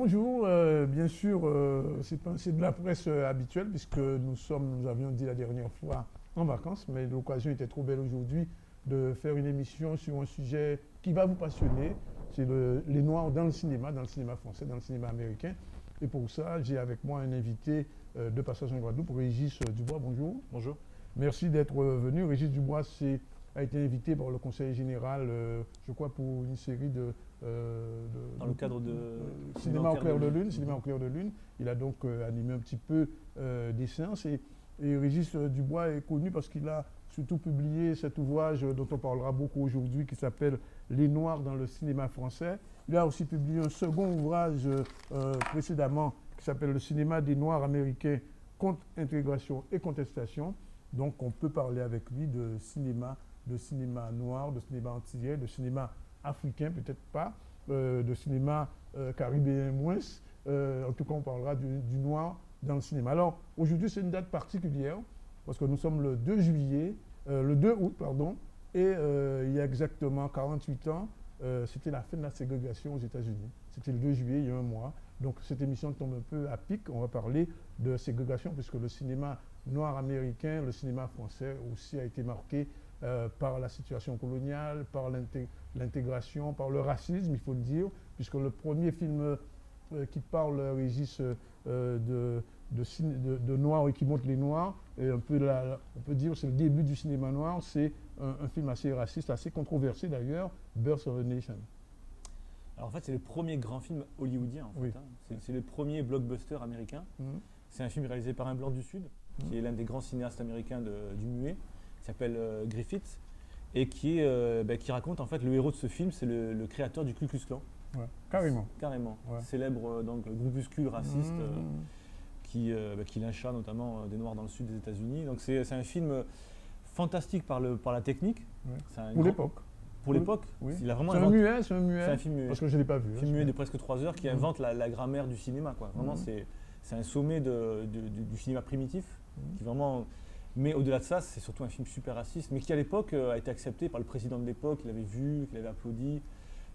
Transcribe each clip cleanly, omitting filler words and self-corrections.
Bonjour, bien sûr, c'est de la presse habituelle puisque nous avions dit la dernière fois en vacances, mais l'occasion était trop belle aujourd'hui de faire une émission sur un sujet qui va vous passionner, c'est les Noirs dans le cinéma français, dans le cinéma américain. Et pour ça, j'ai avec moi un invité de passage en Guadeloupe, Régis Dubois, bonjour. Bonjour. Merci d'être venu. Régis Dubois a été invité par le Conseil général, je crois, pour une série dans le cadre de Cinéma au clair de lune. Cinéma au clair de lune. Il a donc animé un petit peu des séances. Et Régis Dubois est connu parce qu'il a surtout publié cet ouvrage dont on parlera beaucoup aujourd'hui qui s'appelle Les Noirs dans le cinéma français. Il a aussi publié un second ouvrage précédemment qui s'appelle Le cinéma des Noirs américains, contre-intégration et contestation. Donc on peut parler avec lui de cinéma noir, de cinéma antillais, de cinéma africain, peut-être pas, de cinéma caribéen moins. En tout cas, on parlera du noir dans le cinéma. Alors, aujourd'hui, c'est une date particulière, parce que nous sommes le 2 juillet, le 2 août, pardon, et il y a exactement 48 ans, c'était la fin de la ségrégation aux États-Unis. C'était le 2 juillet, il y a un mois. Donc, cette émission tombe un peu à pic. On va parler de ségrégation, puisque le cinéma noir américain, le cinéma français aussi a été marqué par la situation coloniale, par l'intégration, par le racisme, il faut le dire, puisque le premier film qui parle, Régis, de noirs et qui montre les noirs, et on peut dire c'est le début du cinéma noir, c'est un film assez raciste, assez controversé d'ailleurs, Birth of a Nation. Alors en fait, c'est le premier grand film hollywoodien, en fait, oui. C'est le premier blockbuster américain. C'est un film réalisé par un blanc du Sud, qui est l'un des grands cinéastes américains du muet, qui s'appelle Griffith, et qui raconte en fait le héros de ce film, c'est le créateur du Ku Klux Klan. Ouais, carrément. Carrément. Ouais. Célèbre donc groupuscule raciste qui lyncha notamment des Noirs dans le sud des États-Unis. Donc c'est un film fantastique par la technique. Ouais. Pour l'époque. Pour l'époque, oui. Il a vraiment c'est un muet. C'est un film muet. Parce que je ne l'ai pas vu. Un film muet de presque 3 heures qui invente la grammaire du cinéma, quoi. Vraiment, c'est un sommet du cinéma primitif. Qui vraiment... Mais au-delà de ça, c'est surtout un film super raciste, mais qui à l'époque a été accepté par le président de l'époque, il avait vu, qu'il avait applaudi.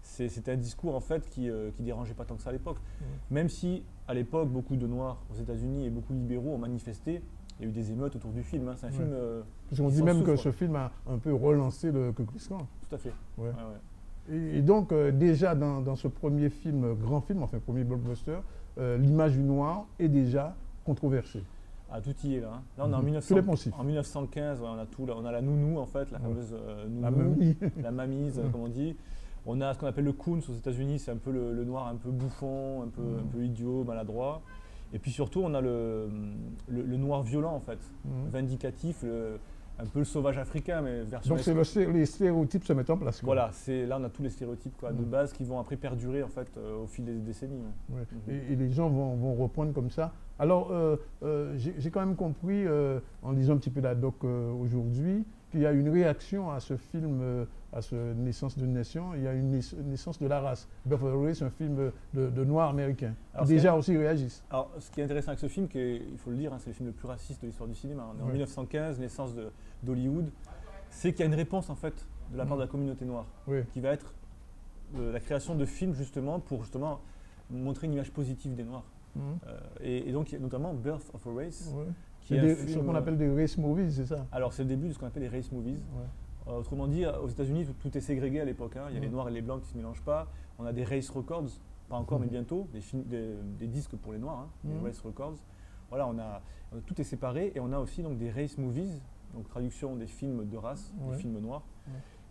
C'était un discours en fait qui dérangeait pas tant que ça à l'époque. Même si à l'époque, beaucoup de Noirs aux États-Unis et beaucoup de libéraux ont manifesté, il y a eu des émeutes autour du film. C'est un film. Parce qu'on dit même que ce film a un peu relancé le Ku Klux Klan. Tout à fait. Ouais. Et donc, déjà dans ce premier film, grand film, enfin premier blockbuster, l'image du noir est déjà controversée. Ah, tout y est là. Là, on est en 1915, on a la nounou en fait, la fameuse nounou, la mamise, comme on dit. On a ce qu'on appelle le coons aux États-Unis, c'est un peu le noir un peu bouffon, un peu idiot, maladroit. Et puis surtout, on a le noir violent en fait, vindicatif, un peu le sauvage africain, mais version. Donc les stéréotypes se mettent en place. Quoi. Voilà, là on a tous les stéréotypes de base qui vont après perdurer en fait au fil des décennies. Ouais. Et les gens vont reprendre comme ça. Alors, j'ai quand même compris, en lisant un petit peu la doc aujourd'hui, qu'il y a une réaction à ce film, à ce Naissance d'une nation, il y a une naissance de la race. Birth of a Race, un film de noirs américains, qui déjà aussi réagissent. Alors, ce qui est intéressant avec ce film, il faut le dire, c'est le film le plus raciste de l'histoire du cinéma. On est en 1915, naissance d'Hollywood, c'est qu'il y a une réponse en fait de la part de la communauté noire, qui va être la création de films justement pour montrer une image positive des Noirs. Et donc, notamment Birth of a Race, qui est ce qu'on appelle des race movies, c'est ça? Alors, c'est le début de ce qu'on appelle les race movies. Autrement dit, aux États-Unis, tout est ségrégé à l'époque. Il y a les Noirs et les Blancs qui ne se mélangent pas. On a des race records, pas encore, mais bientôt, des disques pour les Noirs, des race records. Voilà, tout est séparé et on a aussi donc, des race movies, donc traduction des films de race, des films noirs,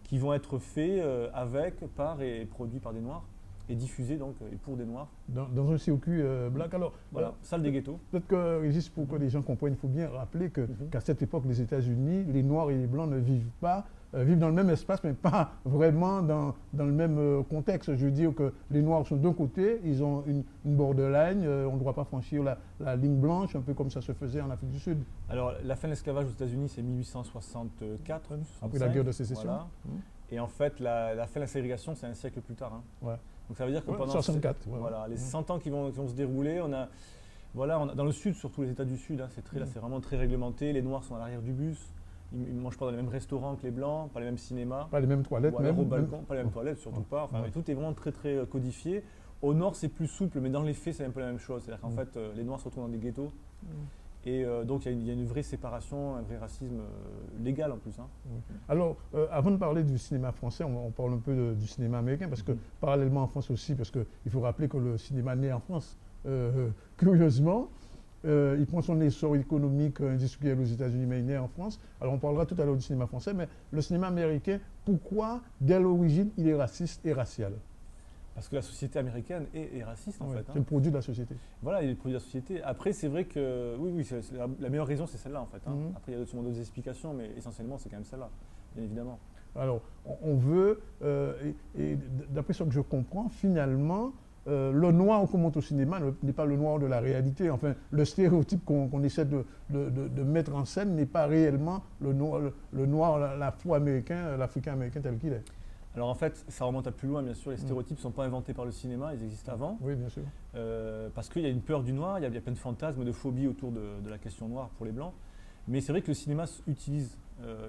qui vont être faits avec, par et produits par des Noirs. Et diffusé donc et pour des Noirs. Dans un circuit black. Alors, voilà, salle des ghettos. Peut-être que, Régis, pour que les gens comprennent, il faut bien rappeler qu'à cette époque, les États-Unis, les Noirs et les Blancs ne vivent pas, vivent dans le même espace, mais pas vraiment dans le même contexte. Je veux dire que les Noirs sont d'un côté, ils ont une borderline, on ne doit pas franchir la ligne blanche, un peu comme ça se faisait en Afrique du Sud. Alors, la fin de l'esclavage aux États-Unis, c'est 1864. Après la guerre de sécession. Voilà. Et en fait, la fin de la ségrégation, c'est un siècle plus tard. Donc ça veut dire que pendant 64, les 100 ans qui vont se dérouler, on a dans le sud, surtout les États du Sud, c'est vraiment très réglementé. Les Noirs sont à l'arrière du bus, ils ne mangent pas dans les mêmes restaurants que les Blancs, pas les mêmes cinémas. Pas les mêmes toilettes, même. Au balcon, pas les mêmes toilettes, surtout pas. Enfin, tout est vraiment très très codifié. Au nord, c'est plus souple, mais dans les faits, c'est un peu la même chose. C'est-à-dire qu'en fait, les Noirs se retrouvent dans des ghettos. Et donc, il y a une vraie séparation, un vrai racisme légal en plus. Hein. Alors, avant de parler du cinéma français, on parle un peu du cinéma américain, parce que parallèlement en France aussi, parce qu'il faut rappeler que le cinéma naît en France, curieusement, il prend son essor économique, industriel aux États-Unis, mais il naît en France. Alors, on parlera tout à l'heure du cinéma français, mais le cinéma américain, pourquoi, dès l'origine, il est raciste et racial? Parce que la société américaine est raciste en fait. Hein. C'est le produit de la société. Voilà, il est le produit de la société. Après, c'est vrai que oui, la meilleure raison, c'est celle-là en fait. Hein. Après, il y a sûrement d'autres explications, mais essentiellement, c'est quand même celle-là, bien évidemment. Alors, on veut, et d'après ce que je comprends, finalement, le noir qu'on montre au cinéma n'est pas le noir de la réalité. Enfin, le stéréotype qu'on essaie de mettre en scène n'est pas réellement le noir l'afro-américain, l'africain-américain tel qu'il est. Alors en fait, ça remonte à plus loin, bien sûr. Les stéréotypes ne sont pas inventés par le cinéma, ils existent avant. Oui, bien sûr. Parce qu'il y a une peur du noir, il y a plein de fantasmes, de phobies autour de la question noire pour les Blancs. Mais c'est vrai que le cinéma utilise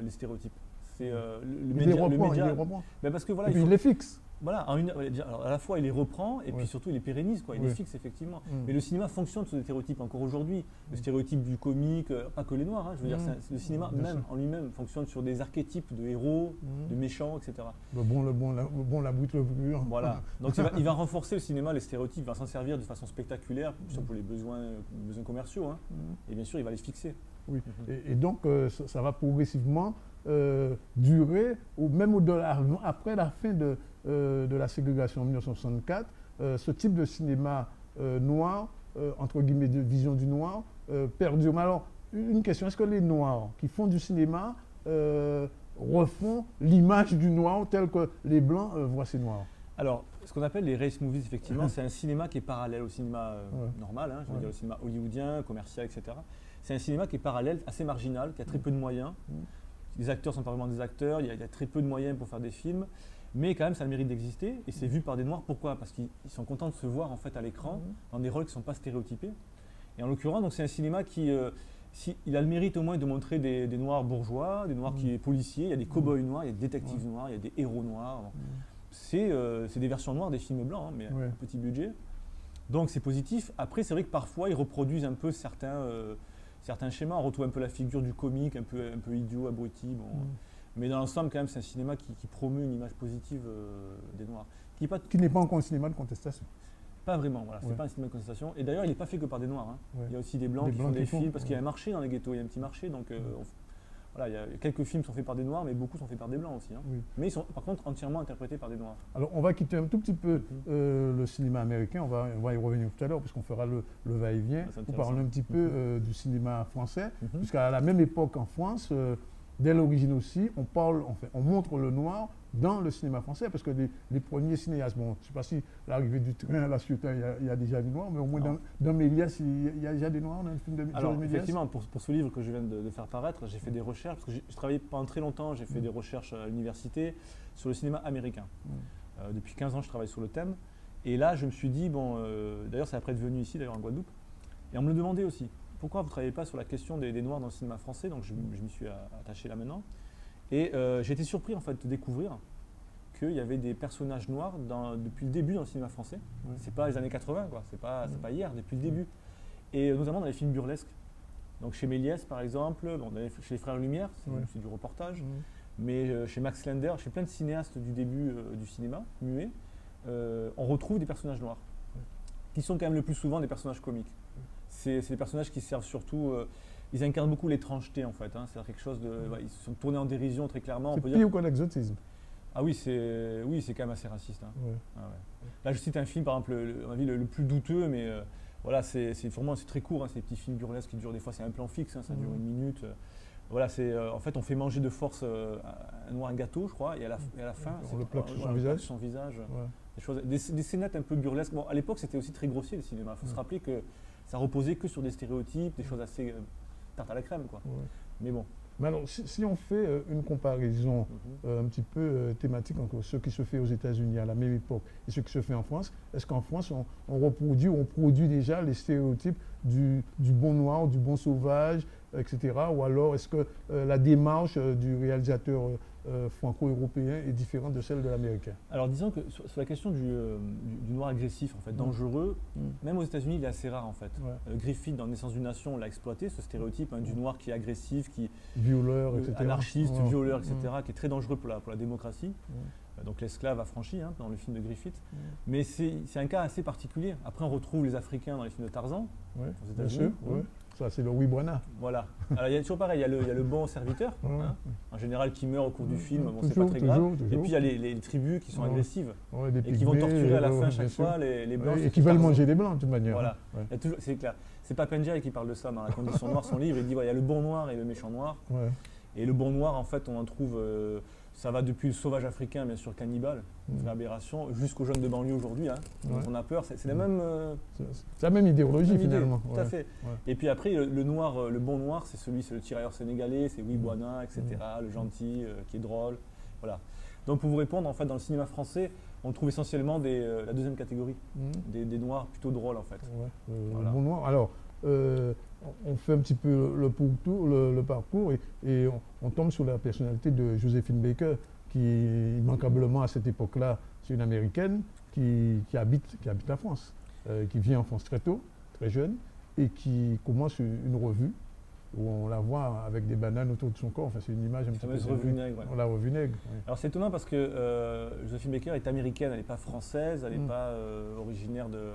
les stéréotypes. C'est le média. Il les reprend. Ben parce que voilà, et puis il les fixe. Voilà, alors à la fois il les reprend et puis surtout il les pérennise, quoi. Il les fixe effectivement. Mais le cinéma fonctionne sur des stéréotypes encore aujourd'hui. Le stéréotype du comique, pas que les noirs, hein, je veux dire, le cinéma même en lui-même fonctionne sur des archétypes de héros, de méchants, etc. Le bon, la brute, le brûlant. Voilà, donc il va renforcer le cinéma, les stéréotypes, il va s'en servir de façon spectaculaire, pour les besoins commerciaux, hein. Et bien sûr il va les fixer. Oui, et donc ça va progressivement durer, ou même au-delà, après la fin de la ségrégation en 1964, ce type de cinéma noir, entre guillemets de vision du noir, perdure. Mais alors, une question, est-ce que les noirs qui font du cinéma refont l'image du noir tel que les blancs voient ces noirs? Alors, ce qu'on appelle les race movies, effectivement, c'est un cinéma qui est parallèle au cinéma normal, hein, je veux dire le cinéma hollywoodien, commercial, etc. C'est un cinéma qui est parallèle, assez marginal, qui a très peu de moyens. Les acteurs sont pas vraiment des acteurs, il y a très peu de moyens pour faire des films, mais quand même ça a le mérite d'exister et c'est vu par des noirs. Pourquoi? Parce qu'ils sont contents de se voir en fait à l'écran dans des rôles qui ne sont pas stéréotypés. Et en l'occurrence, donc c'est un cinéma qui il a le mérite au moins de montrer des noirs bourgeois, des noirs qui sont policiers, il y a des cow-boys noirs, il y a des détectives noirs, il y a des héros noirs. C'est des versions noires des films blancs, hein, mais à petit budget. Donc c'est positif. Après, c'est vrai que parfois ils reproduisent un peu certains schémas, on retrouve un peu la figure du comique, un peu idiot, abruti. Bon. Mais dans l'ensemble, quand même, c'est un cinéma qui promeut une image positive des Noirs. Qui n'est pas encore un cinéma de contestation. Pas vraiment, voilà. C'est pas un cinéma de contestation. Et d'ailleurs, il n'est pas fait que par des Noirs. Hein. Il y a aussi des Blancs qui font des films, parce qu'il y a un marché dans les ghettos, il y a un petit marché. Donc, voilà, il y a quelques films qui sont faits par des Noirs, mais beaucoup sont faits par des Blancs aussi. Hein. Mais ils sont par contre entièrement interprétés par des Noirs. Alors, on va quitter un tout petit peu le cinéma américain, on va y revenir tout à l'heure, puisqu'on fera le va-et-vient. On parle un petit peu du cinéma français, puisqu'à la même époque en France, dès l'origine aussi, on montre le noir dans le cinéma français, parce que les premiers cinéastes, bon, je ne sais pas si l'arrivée du train à la suite, il y a déjà des noirs, mais au moins dans Méliès, il y a déjà des noirs dans le film de Méliès. Alors, effectivement, pour ce livre que je viens de faire paraître, j'ai fait des recherches, parce que je travaillais pendant très longtemps, j'ai fait des recherches à l'université sur le cinéma américain. Depuis 15 ans, je travaille sur le thème. Et là, je me suis dit, bon, d'ailleurs, c'est après devenu ici, d'ailleurs, en Guadeloupe, et on me le demandait aussi. Pourquoi vous ne travaillez pas sur la question des Noirs dans le cinéma français? Donc je m'y suis attaché là maintenant. Et j'ai été surpris en fait de découvrir qu'il y avait des personnages noirs depuis le début dans le cinéma français. C'est pas les années 80, quoi. C'est pas hier, depuis le début. Et notamment dans les films burlesques. Donc chez Méliès par exemple, chez les Frères Lumière, c'est du reportage. Mais chez Max Linder, chez plein de cinéastes du début du cinéma, muet, on retrouve des personnages noirs. Qui sont quand même le plus souvent des personnages comiques. C'est des personnages qui servent surtout, ils incarnent beaucoup l'étrangeté en fait, hein. C'est quelque chose de, ils sont tournés en dérision très clairement. C'est pire que l'exotisme. Ah oui, c'est quand même assez raciste. Hein. Ah ouais. Là je cite un film par exemple, à mon avis le plus douteux, mais voilà, c'est très court, hein, ces petits films burlesques qui durent des fois, c'est un plan fixe, hein, ça dure 1 minute. Voilà, en fait on fait manger de force un noir un gâteau, je crois, et à la fin, on le plaque sur son visage. Des scénettes un peu burlesques. Bon, à l'époque c'était aussi très grossier le cinéma. Il faut se rappeler que ça reposait que sur des stéréotypes, des choses assez tarte à la crème, quoi. Mais bon. Mais alors, si on fait une comparaison un petit peu thématique entre ce qui se fait aux États-Unis à la même époque et ce qui se fait en France, est-ce qu'en France, on produit déjà les stéréotypes du bon noir, du bon sauvage, etc. Ou alors est-ce que la démarche du réalisateur franco-européen est différente de celle de l'américain? Alors disons que sur la question du noir agressif, en fait, dangereux, même aux États-Unis, il est assez rare en fait. Griffith, dans Naissance d'une nation, l'a exploité, ce stéréotype du noir qui est agressif, qui violeur, etc. Anarchiste, violeur, etc., qui est très dangereux pour la démocratie. Donc l'esclave affranchi dans le film de Griffith. Mais c'est un cas assez particulier. Après, on retrouve les Africains dans les films de Tarzan, aux États-Unis. Ça, c'est le Wibwana. Voilà. Alors, il y a toujours pareil, il y a le bon serviteur, en général, qui meurt au cours du film, bon, c'est pas très grave. Et puis, il y a les tribus qui sont agressives et qui vont torturer à la fin, chaque fois, les Blancs. Et qui veulent manger des Blancs, de toute manière. Voilà. C'est clair. C'est pas Penjai qui parle de ça dans La Condition Noire, son livre. Il dit il y a le bon noir et le méchant noir. Et le bon noir, en fait, on en trouve... ça va depuis le sauvage africain, bien sûr, cannibale, une vraie aberration, jusqu'aux jeunes de banlieue aujourd'hui. On a peur, c'est la même... c'est la même idéologie, finalement. Tout à fait. Et puis après, le noir, le bon noir, c'est le tirailleur sénégalais, c'est Wibwana, etc., le gentil, qui est drôle. Voilà. Donc pour vous répondre, en fait, dans le cinéma français, on trouve essentiellement la deuxième catégorie, des noirs plutôt drôles, en fait. Le bon noir. Alors, on fait un petit peu le parcours et on tombe sur la personnalité de Joséphine Baker, qui immanquablement à cette époque-là, c'est une américaine qui habite la France, qui vient en France très tôt, très jeune, et qui commence une revue où on la voit avec des bananes autour de son corps. Enfin, c'est une image un petit peu... revue nègre. La revue nègre. Alors c'est étonnant parce que Joséphine Baker est américaine, elle n'est pas française, elle n'est pas originaire de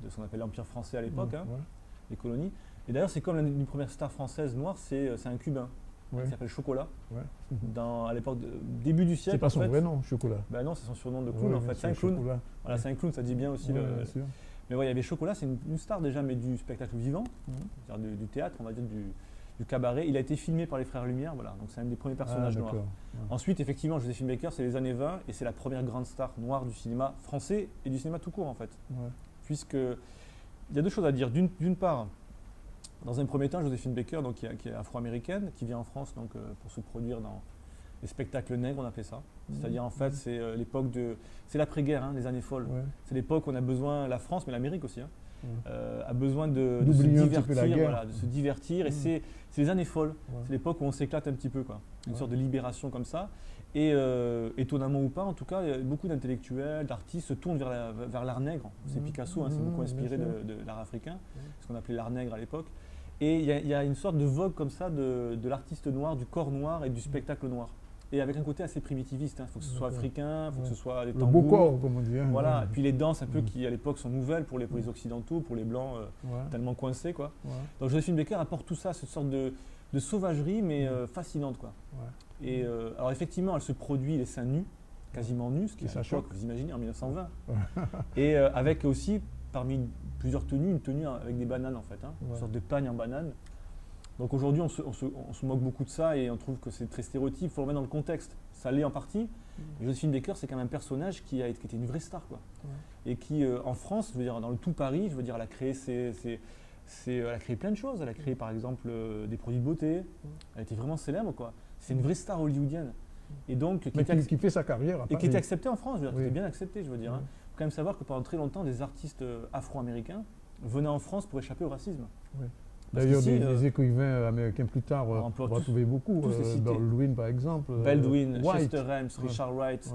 ce qu'on appelle l'Empire français à l'époque, les colonies. Et d'ailleurs, c'est comme une première star française noire, c'est un Cubain. Qui s'appelle Chocolat. À l'époque, début du siècle. C'est pas son vrai nom, Chocolat. Ben non, c'est son surnom de clown en fait. C'est un clown. Voilà, c'est un clown, ça dit bien aussi. Mais il y avait Chocolat, c'est une star déjà, mais du spectacle vivant, c'est-à-dire du théâtre, on va dire du cabaret. Il a été filmé par les Frères Lumière, voilà. Donc c'est un des premiers personnages noirs. Ensuite, effectivement, Joséphine Baker, c'est les années 20 et c'est la première grande star noire du cinéma français et du cinéma tout court en fait. Puisque il y a deux choses à dire. D'une part, dans un premier temps, Joséphine Baker, donc, qui est afro-américaine, qui vient en France donc, pour se produire dans les spectacles nègres, on appelait ça. C'est-à-dire, en fait, c'est l'époque de... C'est l'après-guerre, les années folles. C'est l'époque où on a besoin, la France, mais l'Amérique aussi, a besoin de se divertir. De se divertir. Et c'est les années folles. C'est l'époque où on s'éclate un petit peu, quoi. Une sorte de libération comme ça. Et étonnamment ou pas, en tout cas, beaucoup d'intellectuels, d'artistes se tournent vers l'art nègre. C'est Picasso, c'est beaucoup inspiré de l'art africain, ce qu'on appelait l'art nègre à l'époque. Et il y a une sorte de vogue comme ça de l'artiste noir, du corps noir et du spectacle noir. Et avec un côté assez primitiviste, il faut que ce soit africain, il faut que ce soit des tambours. Le beau corps, comme on dit. Voilà, et puis les danses un peu qui à l'époque sont nouvelles pour les occidentaux, pour les blancs tellement coincés, quoi. Donc Joséphine Baker apporte tout ça, cette sorte de sauvagerie, mais fascinante, quoi. Et alors effectivement, elle se produit les seins nus, quasiment nus, ce qui est à l'époque, vous imaginez, en 1920. Et avec aussi, parmi plusieurs tenues, une tenue avec des bananes en fait, une sorte de pagne en banane. Donc aujourd'hui, on se moque beaucoup de ça et on trouve que c'est très stéréotype. Il faut le remettre dans le contexte. Ça l'est en partie. Et Joséphine Baker, c'est quand même un personnage qui était une vraie star, quoi. Et qui, en France, je veux dire, dans le tout Paris, je veux dire, elle a créé elle a créé plein de choses. Elle a créé, par exemple, des produits de beauté. Elle était vraiment célèbre, quoi. C'est une vraie star hollywoodienne. Et donc, qui fait sa carrière. Et qui était acceptée en France, qui était bien acceptée, je veux dire. Il faut quand même savoir que pendant très longtemps, des artistes afro-américains venaient en France pour échapper au racisme. D'ailleurs, des écrivains américains plus tard, on va trouver beaucoup. Baldwin, par exemple. Baldwin, Chester Himes, Richard Wright,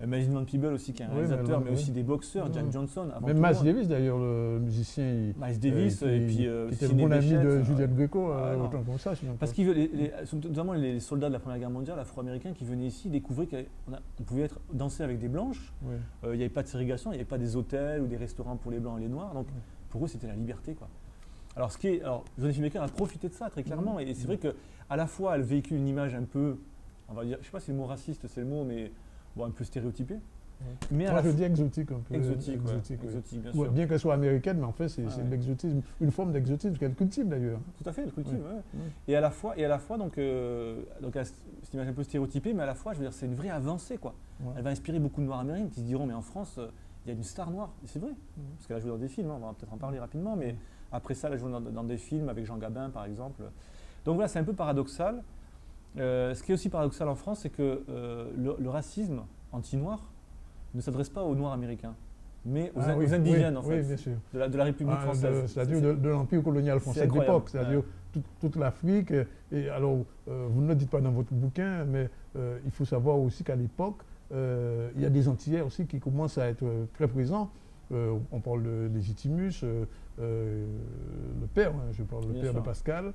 Miles Van Peebles aussi, qui est un réalisateur, mais aussi des boxeurs, Jack Johnson. Même Miles Davis, d'ailleurs, le musicien. Miles Davis, et puis. Qui était le bon ami de Juliette Gréco, autant comme ça. Parce que, notamment les soldats de la Première Guerre mondiale, afro-américains, qui venaient ici découvrir qu'on pouvait danser avec des blanches. Il n'y avait pas de ségrégation, il n'y avait pas des hôtels ou des restaurants pour les blancs et les noirs. Donc, pour eux, c'était la liberté, quoi. Alors Joséphine Baker a profité de ça très clairement, et c'est vrai qu'à la fois elle véhicule une image un peu, on va dire, je ne sais pas si le mot raciste c'est le mot, mais bon, un peu stéréotypée. Mais moi je dis exotique un peu. Exotique, bien sûr. Bien qu'elle soit américaine, mais en fait c'est de l'exotisme, une forme d'exotisme qu'elle cultive d'ailleurs. Tout à fait, elle cultive, Et à la fois donc cette image un peu stéréotypée, mais à la fois, je veux dire, c'est une vraie avancée, quoi. Elle va inspirer beaucoup de Noirs américains qui se diront, mais en France, il y a une star noire, et c'est vrai, parce qu'elle a joué dans des films, on va peut-être en parler rapidement, mais après ça, elle a joué dans des films avec Jean Gabin, par exemple. Donc voilà, c'est un peu paradoxal. Ce qui est aussi paradoxal en France, c'est que le racisme anti-noir ne s'adresse pas aux Noirs américains, mais aux indigènes, en fait, bien sûr. de la République française. C'est-à-dire de l'Empire colonial français de l'époque, c'est-à-dire toute l'Afrique. Et alors, vous ne le dites pas dans votre bouquin, mais il faut savoir aussi qu'à l'époque, il y a des Antillais aussi qui commencent à être très présents. On parle de Légitimus, le père, hein, je parle le père de Pascal,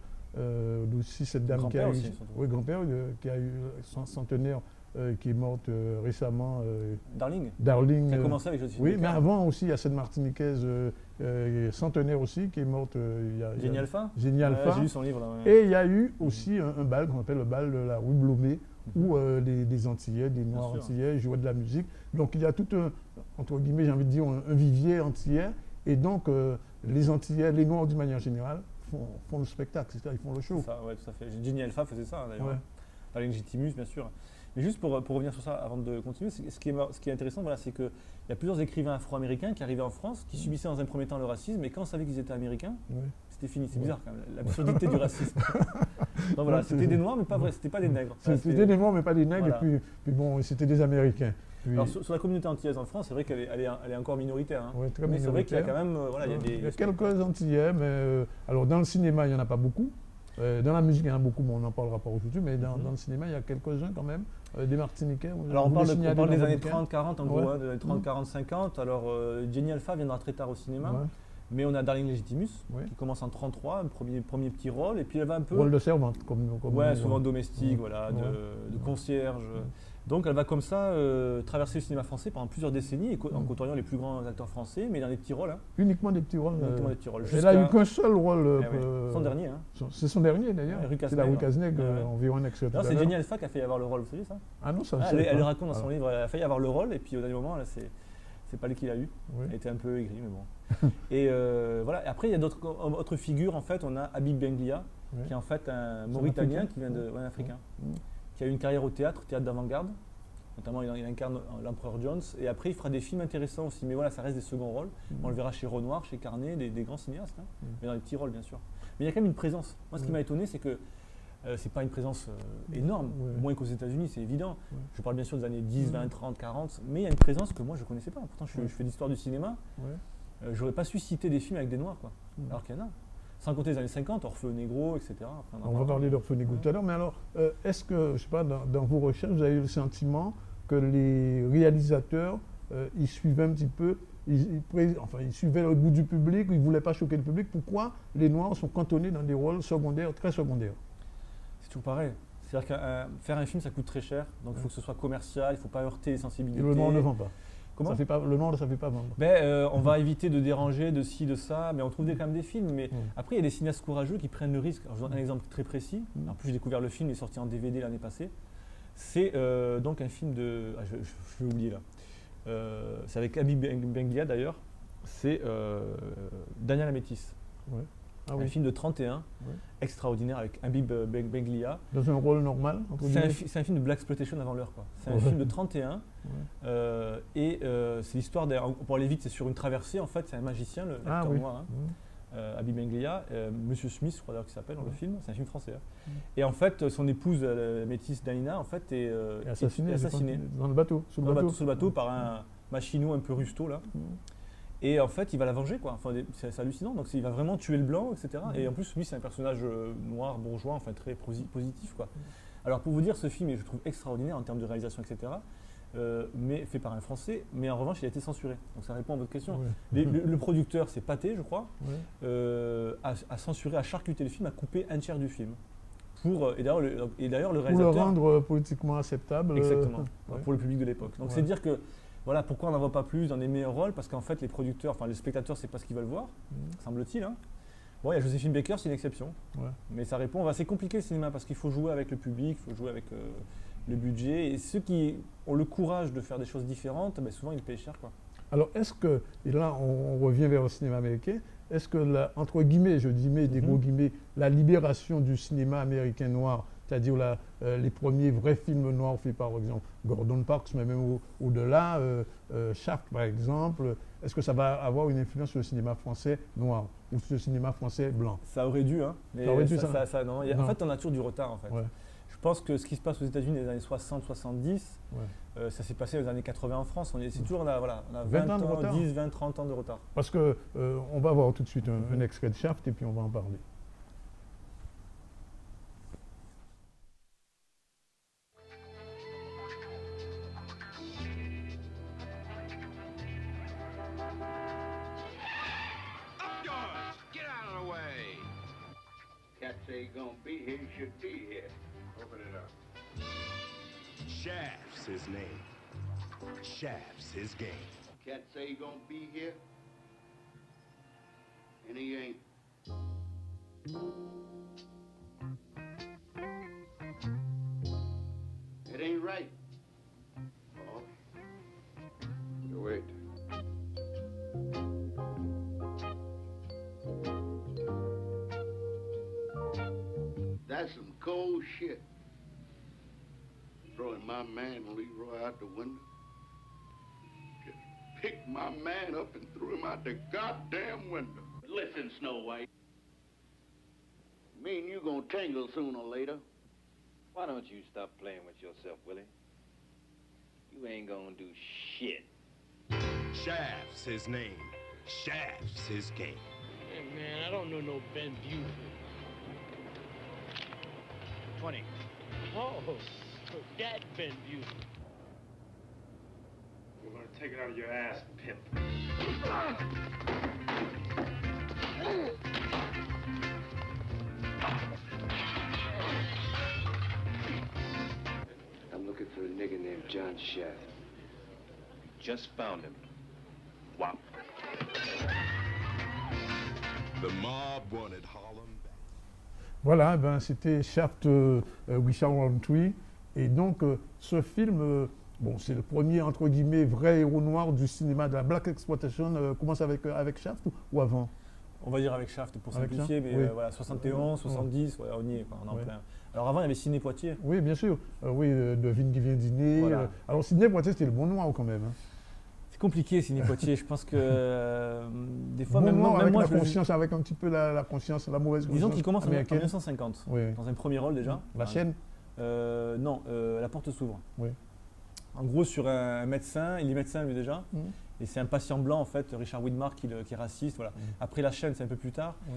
aussi cette dame qui a eu, oui, grand-père, qui a eu son centenaire qui est morte récemment. Darling. Qui a commencé avec Joséphine. Oui, mais avant aussi, il y a cette Martiniquaise centenaire aussi qui est morte. Génie Alpha. Génie Alpha. J'ai lu son livre là. Ouais. Et il y a eu aussi un bal qu'on appelle le bal de la rue Blomet, où des Antillais, des Noirs Antillais jouaient de la musique. Donc il y a tout un, entre guillemets, j'ai envie de dire, un vivier antillais. Et donc les Antillais, les Noirs d'une manière générale, font le spectacle, c'est-à-dire ils font le show. Ça, ouais, tout à fait. Génie Alpha faisait ça d'ailleurs. Ouais. Dans Légitimus, bien sûr. Mais juste pour revenir sur ça avant de continuer, ce qui est intéressant, voilà, c'est qu'il y a plusieurs écrivains afro-américains qui arrivaient en France, qui subissaient dans un premier temps le racisme, et quand on savait qu'ils étaient américains, c'était fini. C'est bizarre quand même, l'absurdité du racisme. Donc voilà, c'était des Noirs, mais pas vrai, c'était pas des nègres. C'était des Noirs, mais pas des nègres, voilà. Et puis bon, c'était des Américains. Puis... Alors sur la communauté antillaise en France, c'est vrai qu'elle est encore minoritaire. Hein. Ouais, très mais minoritaire. C'est vrai qu'il y a quand même, voilà, il y a quelques Antillais, mais alors dans le cinéma, il n'y en a pas beaucoup. Dans la musique, il y en a beaucoup, mais on n'en parlera pas aujourd'hui, mais dans le cinéma, il y a quelques-uns quand même, des Martiniquais. Alors on parle des années 30-40 en gros, hein, des années 30-40-50. Alors Génie Alpha viendra très tard au cinéma, mais on a Darling Légitimus qui commence en 33, un premier petit rôle, et puis elle va un peu… Rôle de servante, comme souvent domestique, voilà, de concierge. Donc elle va comme ça traverser le cinéma français pendant plusieurs décennies en côtoyant les plus grands acteurs français, mais dans des petits rôles. Hein. Uniquement des petits rôles. Uniquement des petits rôles. Elle n'a eu qu'un seul rôle. Son dernier. Hein. C'est son dernier d'ailleurs. C'est la rue Cazeneuve, environ extrait. C'est Génie Alpha qui a failli avoir le rôle, vous savez ça? Ah non, ça elle le raconte dans son livre, elle a failli avoir le rôle, et puis au dernier moment, là, c'est pas lui qui l'a eu. Elle était un peu aigrie, mais bon. Et voilà. Et après, il y a d'autres figures. En fait, on a Habib Benglia, qui est en fait un Mauritanien qui vient de africain, qui a eu une carrière au théâtre d'avant-garde. Notamment, il incarne l'empereur Jones. Et après, il fera des films intéressants aussi. Mais voilà, ça reste des seconds rôles. On le verra chez Renoir, chez Carnet, des grands cinéastes. Hein. Mais dans les petits rôles, bien sûr. Mais il y a quand même une présence. Moi, ce qui m'a étonné, c'est que c'est pas une présence énorme. Moins qu'aux États-Unis, c'est évident. Je parle bien sûr des années 10, 20, 30, 40. Mais il y a une présence que moi, je ne connaissais pas. Pourtant, je fais l'histoire du cinéma. J'aurais pas su citer des films avec des Noirs, quoi. Alors qu'il y en a. Sans compter les années 50, Orfeu Négro, etc. Enfin, on va parler d'Orfeu Négro tout à l'heure. Mais alors, est-ce que, je sais pas, dans vos recherches, vous avez eu le sentiment que les réalisateurs, ils suivaient un petit peu, ils suivaient le goût du public, ils ne voulaient pas choquer le public? Pourquoi les Noirs sont cantonnés dans des rôles secondaires, très secondaires? C'est toujours pareil. C'est-à-dire que faire un film, ça coûte très cher, donc il faut que ce soit commercial, il ne faut pas heurter les sensibilités. Et le Noir ne vend pas. Comment ? Le Noir, ça ne fait pas vendre. On va éviter de déranger, de ci, de ça, mais on trouve quand même des films. Mais après, il y a des cinéastes courageux qui prennent le risque. Alors, je vous donne un exemple très précis. En plus, j'ai découvert le film, il est sorti en DVD l'année passée. C'est donc un film de… Ah, je vais oublier là. C'est avec Habib Benglia d'ailleurs. C'est Daniel Amétis. Un film de 31, extraordinaire avec Habib Benglia. Dans un rôle normal? C'est un film de black exploitation avant l'heure. C'est un film de 31 et c'est l'histoire, pour aller vite, c'est sur une traversée en fait, c'est un magicien, l'acteur noir. Habib Benglia, Monsieur Smith, je crois d'ailleurs qu'il s'appelle dans le film, c'est un film français. Hein. Et en fait, son épouse métisse Danina en fait, est assassinée dans le bateau, sous le bateau par un machino un peu rusto là. Et en fait, il va la venger, quoi. Enfin, c'est hallucinant. Donc, il va vraiment tuer le blanc, etc. Et en plus, lui, c'est un personnage noir, bourgeois, enfin très positif, quoi. Alors, pour vous dire, ce film, je le trouve extraordinaire en termes de réalisation, etc. Mais fait par un Français, mais en revanche il a été censuré. Donc ça répond à votre question. Le producteur, c'est Pathé, je crois, a censuré, a charcuté le film, a coupé un tiers du film. Et d'ailleurs le réalisateur… Pour le rendre politiquement acceptable. Exactement, pour le public de l'époque. Donc c'est dire que, voilà, pourquoi on n'en voit pas plus dans des meilleurs rôles? Parce qu'en fait les producteurs, enfin les spectateurs, c'est pas ce qu'ils veulent voir, semble-t-il. Hein. Bon, il y a Joséphine Baker, c'est une exception. Mais ça répond, c'est compliqué le cinéma parce qu'il faut jouer avec le public, il faut jouer avec… le budget, et ceux qui ont le courage de faire des choses différentes, souvent ils payent cher, quoi. Alors est-ce que, et là on revient vers le cinéma américain, est-ce que, entre guillemets, je dis des gros guillemets, la libération du cinéma américain noir, c'est-à-dire les premiers vrais films noirs faits par exemple Gordon Parks, mais même au-delà, Shaft par exemple, est-ce que ça va avoir une influence sur le cinéma français noir ou sur le cinéma français blanc? Ça aurait dû, hein. Mais ça aurait dû, non. En fait, on a toujours du retard, en fait. Je pense que ce qui se passe aux États-Unis dans les années 60-70, ça s'est passé dans les années 80 en France. C'est toujours là, voilà, on a 20 ans, 10, 20, 30 ans de retard. Parce qu'on va voir tout de suite un extrait de Shaft et puis on va en parler. say he's gonna be here, he should be here. Open it up. Shaft's his name. Shaft's his game. Cat say he gonna be here, and he ain't. It ain't right. Oh. You wait. That's some cold shit. Throwing my man Leroy out the window. Just picked my man up and threw him out the goddamn window. Listen, Snow White. Me and you gonna tangle sooner or later. Why don't you stop playing with yourself, Willie? You ain't gonna do shit. Shaft's his name. Shaft's his game. Hey, man, I don't know no Ben Buford. 20. Oh, that Ben Buford. We're gonna take it out of your ass, pimp. I'm looking for a nigger named John Shaft. Just found him. Wow. The mob wanted Harlem back. Voilà, ben, c'était Shaft, Richard Roundtree. Et donc, ce film, bon, c'est le premier, entre guillemets, vrai héros noir du cinéma, de la Black Exploitation. Commence avec Shaft ou avant? On va dire avec Shaft pour Avec simplifier, Shaft, mais oui. voilà, 71, 70, ouais, on y est, quoi, on est en Ouais. plein. Alors avant, il y avait Sidney Poitier. Oui, bien sûr. Oui, Devine qui vient dîner. Voilà. Alors, Sidney Poitier, c'était le bon noir quand même. Hein. C'est compliqué, Sidney Poitier. Je pense que des fois, Bon même noir avec moi, la je le- conscience, avec un petit peu la conscience, la mauvaise conscience. disons qu'il commence en américaine. 1950, Oui, oui. dans un premier rôle déjà. La chaîne. Non, La porte s'ouvre. Oui. En gros, sur un médecin, il est médecin lui déjà, Mhm. et c'est un patient blanc en fait, Richard Widmark, qui est raciste. Voilà. Après la chaîne, c'est un peu plus tard. Ouais.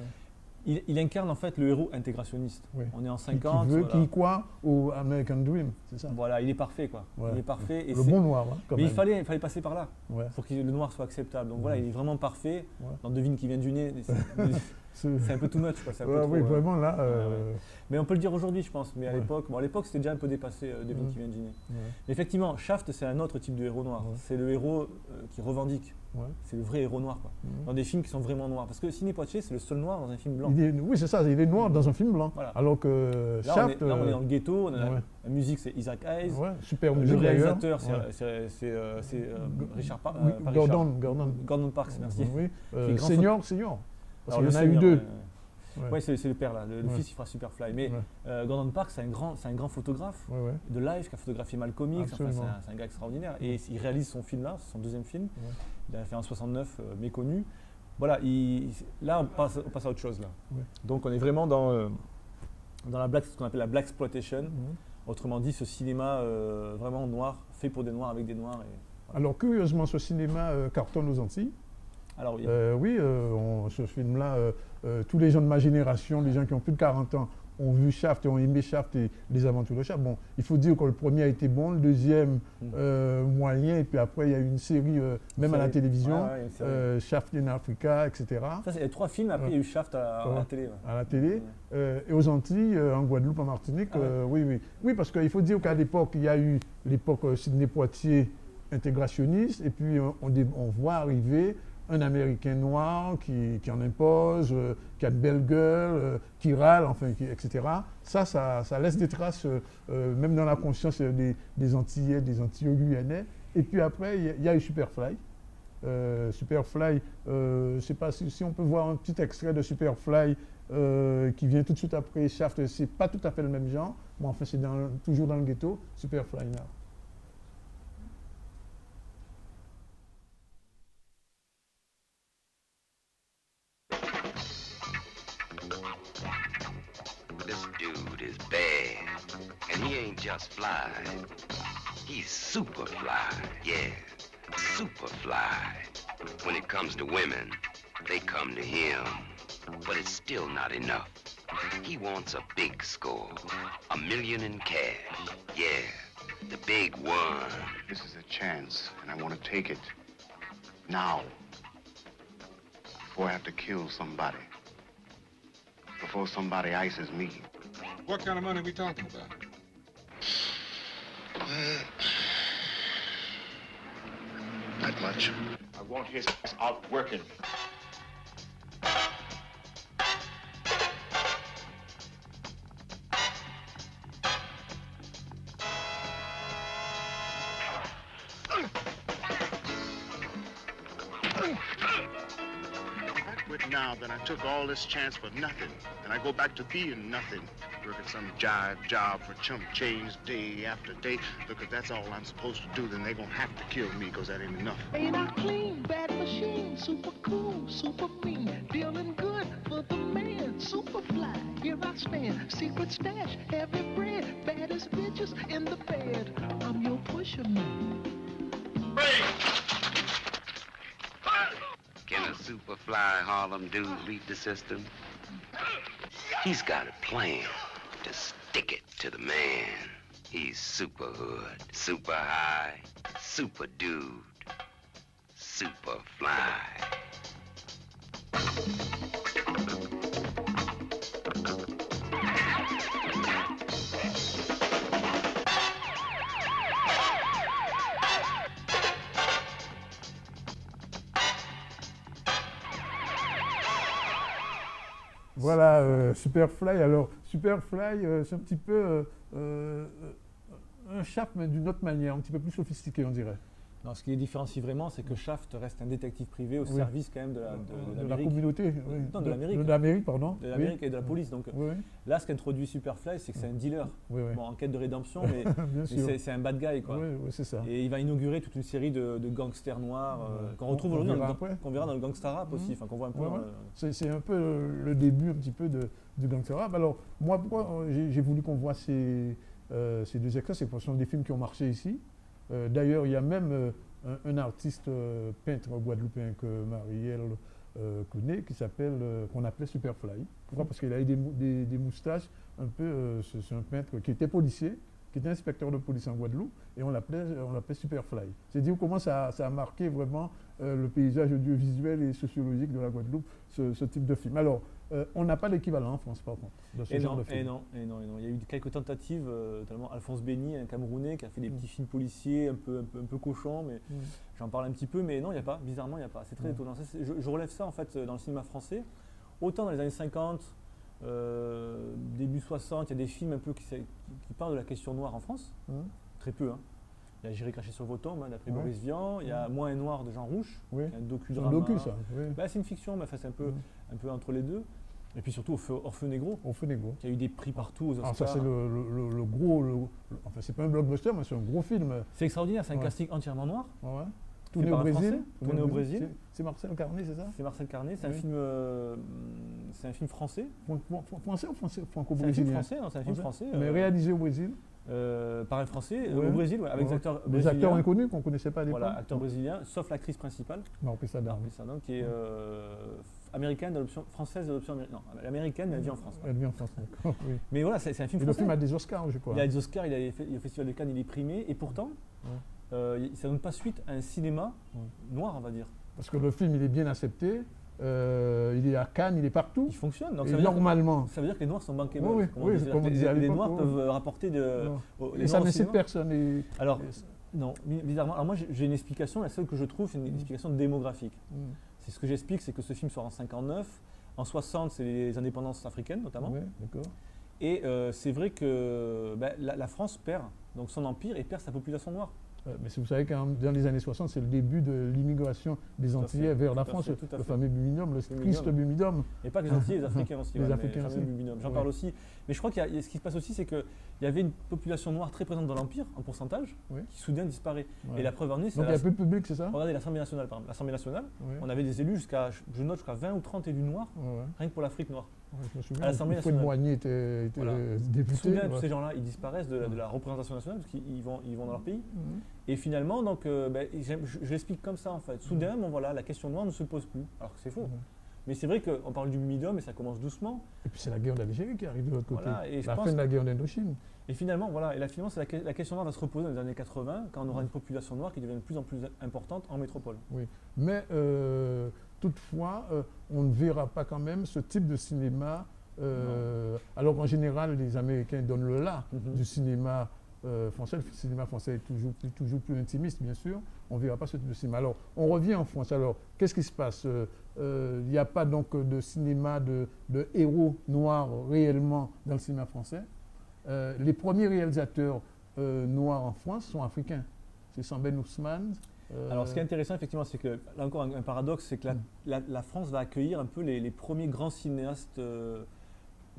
Il incarne en fait le héros intégrationniste. Oui. On est en Qui 50. veut, voilà. qui croit au American Dream, c'est ça. Voilà, il est parfait quoi. Ouais. Il est parfait. Et Le c'est- bon noir, hein, quand Mais même. il fallait passer par là Ouais. pour que le noir soit acceptable. Donc voilà, il est vraiment parfait. Ouais. Dans Devine qui vient du nez, c'est un peu too much. Quoi. C'est un peu Ouais, trop, oui, vraiment là. Mais on peut le dire aujourd'hui, je pense. Mais à Ouais. l'époque, bon, à l'époque, c'était déjà un peu dépassé, Devine qui vient du nez. Ouais. Mais effectivement, Shaft, c'est un autre type de héros noir. Ouais. C'est le héros qui revendique. Ouais. C'est le vrai héros noir, quoi. Mhm. Dans des films qui sont vraiment noirs. Parce que Sidney Poitier, c'est le seul noir dans un film blanc. Oui, c'est ça, il est noir dans un film blanc. Voilà. Alors que Là, Shaft. on est dans le ghetto. On a ouais. la musique, c'est Isaac Hayes. Ouais, super Le musique d'ailleurs. réalisateur, Ouais. c'est Richard Park. Oui, Gordon Parks, merci. Oui. Qui est grand Senior. Parce Alors, qu'il y en le a eu senior, deux. Ouais, Ouais. Ouais, c'est le père là. Le Ouais. fils, il fera Superfly. Mais Ouais. Gordon Parks, c'est un grand photographe Ouais, ouais. de live qui a photographié Malcolm X. Enfin, Absolument. c'est un gars extraordinaire. Et il réalise son film là, c'est son deuxième film. Ouais. Il a fait en 69, méconnu. Voilà, là, on passe à autre chose là. Ouais. Donc, on est vraiment dans ce qu'on appelle la Black Exploitation. Mhm. Autrement dit, ce cinéma vraiment noir, fait pour des noirs, avec des noirs. Et... Alors curieusement, ce cinéma cartonne aux Antilles. Alors, oui. Oui, ce film-là, tous les gens de ma génération, les gens qui ont plus de 40 ans, ont vu Shaft et ont aimé Shaft et les aventures de Shaft. Bon, il faut dire que le premier a été bon, le deuxième moyen, et puis après il y a eu une série, même à la télévision, Ouais, une série. Shaft in Africa, etc. Ça, c'est les 3 films, après il y a eu Shaft à la télé. Ouais. À la télé. Et aux Antilles, en Guadeloupe, en Martinique, oui, oui. Oui, parce qu'il faut dire qu'à l'époque, il y a eu l'époque Sidney Poitier intégrationniste, et puis on voit arriver un Américain noir qui en impose, qui a une belle gueule, qui râle, enfin, etc. Ça laisse des traces, même dans la conscience des Antillais, des Antillais guyanais. Et puis après, il y a eu Superfly. Superfly, je ne sais pas si on peut voir un petit extrait de Superfly qui vient tout de suite après Shaft. C'est pas tout à fait le même genre, mais enfin, c'est toujours dans le ghetto. Superfly, là. This dude is bad, and he ain't just fly. He's super fly, yeah, super fly. When it comes to women, they come to him, but it's still not enough. He wants a big score, $1 million in cash, yeah, the big one. This is a chance, and I want to take it now. Before I have to kill somebody. before somebody ices me. What kind of money are we talking about? Not much. I want his ass out working. Now that I took all this chance for nothing, and I go back to being nothing, working some jive job for chump change day after day. Look, if that's all I'm supposed to do, then they're gonna have to kill me, because that ain't enough. Ain't I clean, bad machine, super cool, super mean, feeling good for the man, super fly. Here I stand, secret stash, heavy bread, baddest bitches in the bed. I'm your pusher man. Can a Superfly Harlem dude beat the system? He's got a plan to stick it to the man. He's super hood, super high, super dude, super fly. Voilà, Superfly. Alors, Superfly, c'est un petit peu un Shaft, mais d'une autre manière, un petit peu plus sophistiqué, on dirait. Non, ce qui les différencie vraiment, c'est que Shaft reste un détective privé au service quand même de la l'Amérique. communauté, oui. Non, de l'Amérique. De l'Amérique, pardon. De l'Amérique et de la police. Donc là, ce qu'introduit Superfly, c'est que c'est un dealer. Bon, en quête de rédemption, mais c'est un bad guy, quoi. Oui, c'est ça. Et il va inaugurer toute une série de gangsters noirs qu'on retrouve aujourd'hui, qu'on verra dans le gangsta rap aussi, enfin qu'on voit un peu. C'est un peu le début un petit peu du gangster rap. Alors, moi, pourquoi j'ai voulu qu'on voit ces deux extraits, c'est que ce sont des films qui ont marché ici. D'ailleurs, il y a même un artiste peintre guadeloupéen que Marielle connaît, qu'on appelait Superfly. Pourquoi? Parce qu'il avait des moustaches un peu. C'est un peintre qui était policier, qui était inspecteur de police en Guadeloupe, et on l'appelait Superfly. C'est dire comment ça a marqué vraiment le paysage audiovisuel et sociologique de la Guadeloupe, ce type de film. Alors, on n'a pas d'équivalent en France, par contre, de ce genre de film. Et non. Il y a eu quelques tentatives, notamment Alphonse Béni, un Camerounais, qui a fait des petits films policiers un peu cochons, mais j'en parle un petit peu, mais non, il n'y a pas. Bizarrement, il n'y a pas. C'est très étonnant. Je relève ça, en fait, dans le cinéma français. Autant dans les années 50, début 60, il y a des films un peu qui parlent de la question noire en France. Très peu, hein. Il y a J'irai cracher sur vos tombes, d'après Boris Vian. Il y a Moi et Noir de Jean Rouch, un docudrama. C'est un docu, ça. C'est une fiction, mais c'est un peu entre les deux. Et puis surtout Orfeu Negro. Orfeu Negro. Qui a eu des prix partout aux Oscars. Alors ça, c'est le gros. Enfin, c'est pas un blockbuster, mais c'est un gros film. C'est extraordinaire, c'est un casting entièrement noir. Tourné au Brésil. Tourné au Brésil. C'est Marcel Carné, c'est ça? C'est Marcel Carné. C'est un film français. Français ou C'est franco-brésilien? un film français. Mais réalisé au Brésil. Par un Français, au Brésil, avec des acteurs brésiliens. Des acteurs inconnus qu'on ne connaissait pas à l'époque. Voilà, acteurs brésiliens, sauf l'actrice principale. Mauro Pesada, qui est américaine, française d'adoption américaine. Non, américaine, mais elle vit en France. Elle vit en France, d'accord. Oui. Mais voilà, c'est un film français. Le film a des Oscars, je crois. Il a des Oscars, il a fait au Festival de Cannes, il est primé, et pourtant, ça ne donne pas suite à un cinéma noir, on va dire. Parce que le film, il est bien accepté. Il est à Cannes, il est partout. Il fonctionne. Donc normalement. Ça veut dire que les Noirs sont bankable. Comme on disait à l'époque. Les Noirs peuvent rapporter de. Et ça n'incite personne. Alors, non, bizarrement. Alors moi, j'ai une explication. La seule que je trouve, c'est une explication démographique. C'est ce que j'explique, c'est que ce film sort en 59. En 60, c'est les indépendances africaines, notamment. Oui, d'accord. Et c'est vrai que la France perd donc son empire et perd sa population noire. Mais vous savez que dans les années 60, c'est le début de l'immigration des Antillais vers la France, le fameux Bumidum, le triste Bumidum. Et pas que les Antillais, les Africains aussi. Les Africains aussi. J'en parle aussi. Mais je crois qu'il ce qui se passe aussi, c'est qu'il y avait une population noire très présente dans l'Empire, en pourcentage, qui soudain disparaît. Et la preuve en est, c'est. Donc il y a peu de public, c'est ça? Regardez l'Assemblée nationale, par exemple. L'Assemblée nationale, on avait des élus jusqu'à 20 ou 30 élus noirs, rien que pour l'Afrique noire. Je me souviens, à l'Assemblée nationale. Moigny était député. Soudain, tous ces gens-là, ils disparaissent de la représentation nationale parce qu'ils vont dans leur pays. Et finalement, donc, je l'explique comme ça en fait. Soudain, voilà, la question noire ne se pose plus, alors que c'est faux. Mais c'est vrai qu'on parle du Bumidum et ça commence doucement. Et puis c'est la guerre d'Algérie qui arrive de l'autre côté. Et la fin de la guerre d'Indochine. Et finalement, voilà, la question noire va se reposer dans les années 80 quand on aura une population noire qui devient de plus en plus importante en métropole. Oui, mais toutefois, on ne verra pas quand même ce type de cinéma Alors qu'en général, les Américains donnent le là du cinéma français. Le cinéma français est toujours plus intimiste, bien sûr. On ne verra pas ce type de cinéma. Alors, on revient en France. Alors, qu'est-ce qui se passe? Il n'y a pas donc de cinéma de héros noirs réellement dans le cinéma français. Les premiers réalisateurs noirs en France sont africains. C'est Sambène Ousmane. Alors, ce qui est intéressant, effectivement, c'est que, là encore, un paradoxe, c'est que la France va accueillir un peu les premiers grands cinéastes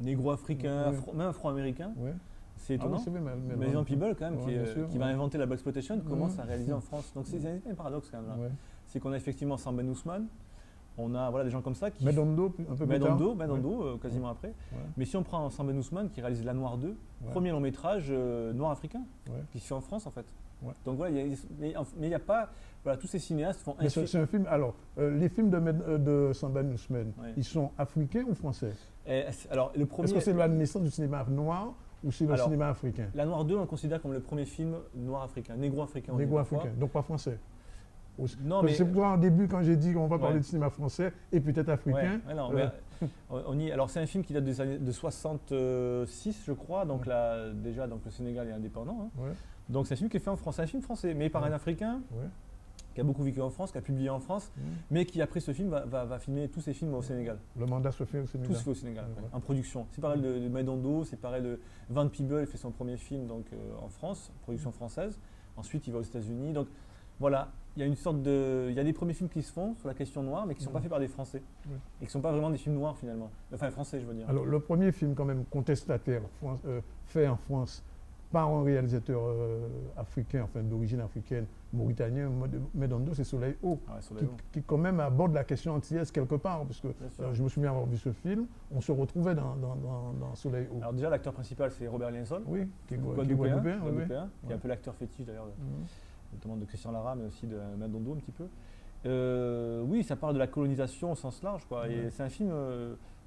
négro-africains, même afro-américains. Ouais. C'est étonnant. Ah oui, Maison Peeble, quand même, ouais, qui va inventer la blaxploitation, commence à réaliser en France. Donc, c'est un paradoxe, quand même. Là. Ouais. C'est qu'on a effectivement Sambène Ousmane, on a des gens comme ça qui. Medondo, un peu plus tard. Medondo, quasiment après. Ouais. Mais si on prend Sambène Ousmane, qui réalise La Noire 2, premier long métrage noir africain, qui se fait en France, en fait. Ouais. Donc voilà, mais il n'y a pas. Voilà, tous ces cinéastes font un film. C'est un film. Alors, les films de Sambène Ousmane, ils sont africains ou français? Alors, le premier. Est-ce que c'est la naissance du cinéma noir ou c'est le cinéma africain? La Noire 2, on le considère comme le premier film noir africain, négro-africain. Négro-africain, donc pas français. Non, mais c'est pourquoi au début, quand j'ai dit qu'on va parler de cinéma français et peut-être africain. Ouais, non, alors c'est un film qui date des années de 66, je crois. Donc là, déjà, donc le Sénégal est indépendant. Hein. Ouais. Donc c'est un film qui est fait en France, c'est un film français, mais par un Africain. Ouais. Qui a beaucoup vécu en France, qui a publié en France, mais qui après ce film va filmer tous ses films au Sénégal. Le mandat se fait au Sénégal. Tout se fait au Sénégal, en production. C'est pareil de Medondo, c'est pareil de Van Peeble, il fait son premier film donc, en France, production française. Ensuite, il va aux États-Unis. Donc voilà, il y a une sorte de. Il y a des premiers films qui se font sur la question noire, mais qui ne sont pas faits par des Français. Et qui ne sont pas vraiment des films noirs finalement. Enfin, français, je veux dire. Alors, le premier film, quand même, contestataire, fait en France, par un réalisateur africain, enfin d'origine africaine, mauritanien, Medondo, c'est Soleil Haut, qui quand même aborde la question antillaise quelque part, parce que je me souviens avoir vu ce film, on se retrouvait dans Soleil Haut. Alors déjà, l'acteur principal, c'est Robert Liensol, qui est guadeloupéen, qui est un peu l'acteur fétiche d'ailleurs, notamment de Christian Lara, mais aussi de Medondo un petit peu. Oui, ça parle de la colonisation au sens large, quoi. Et c'est un film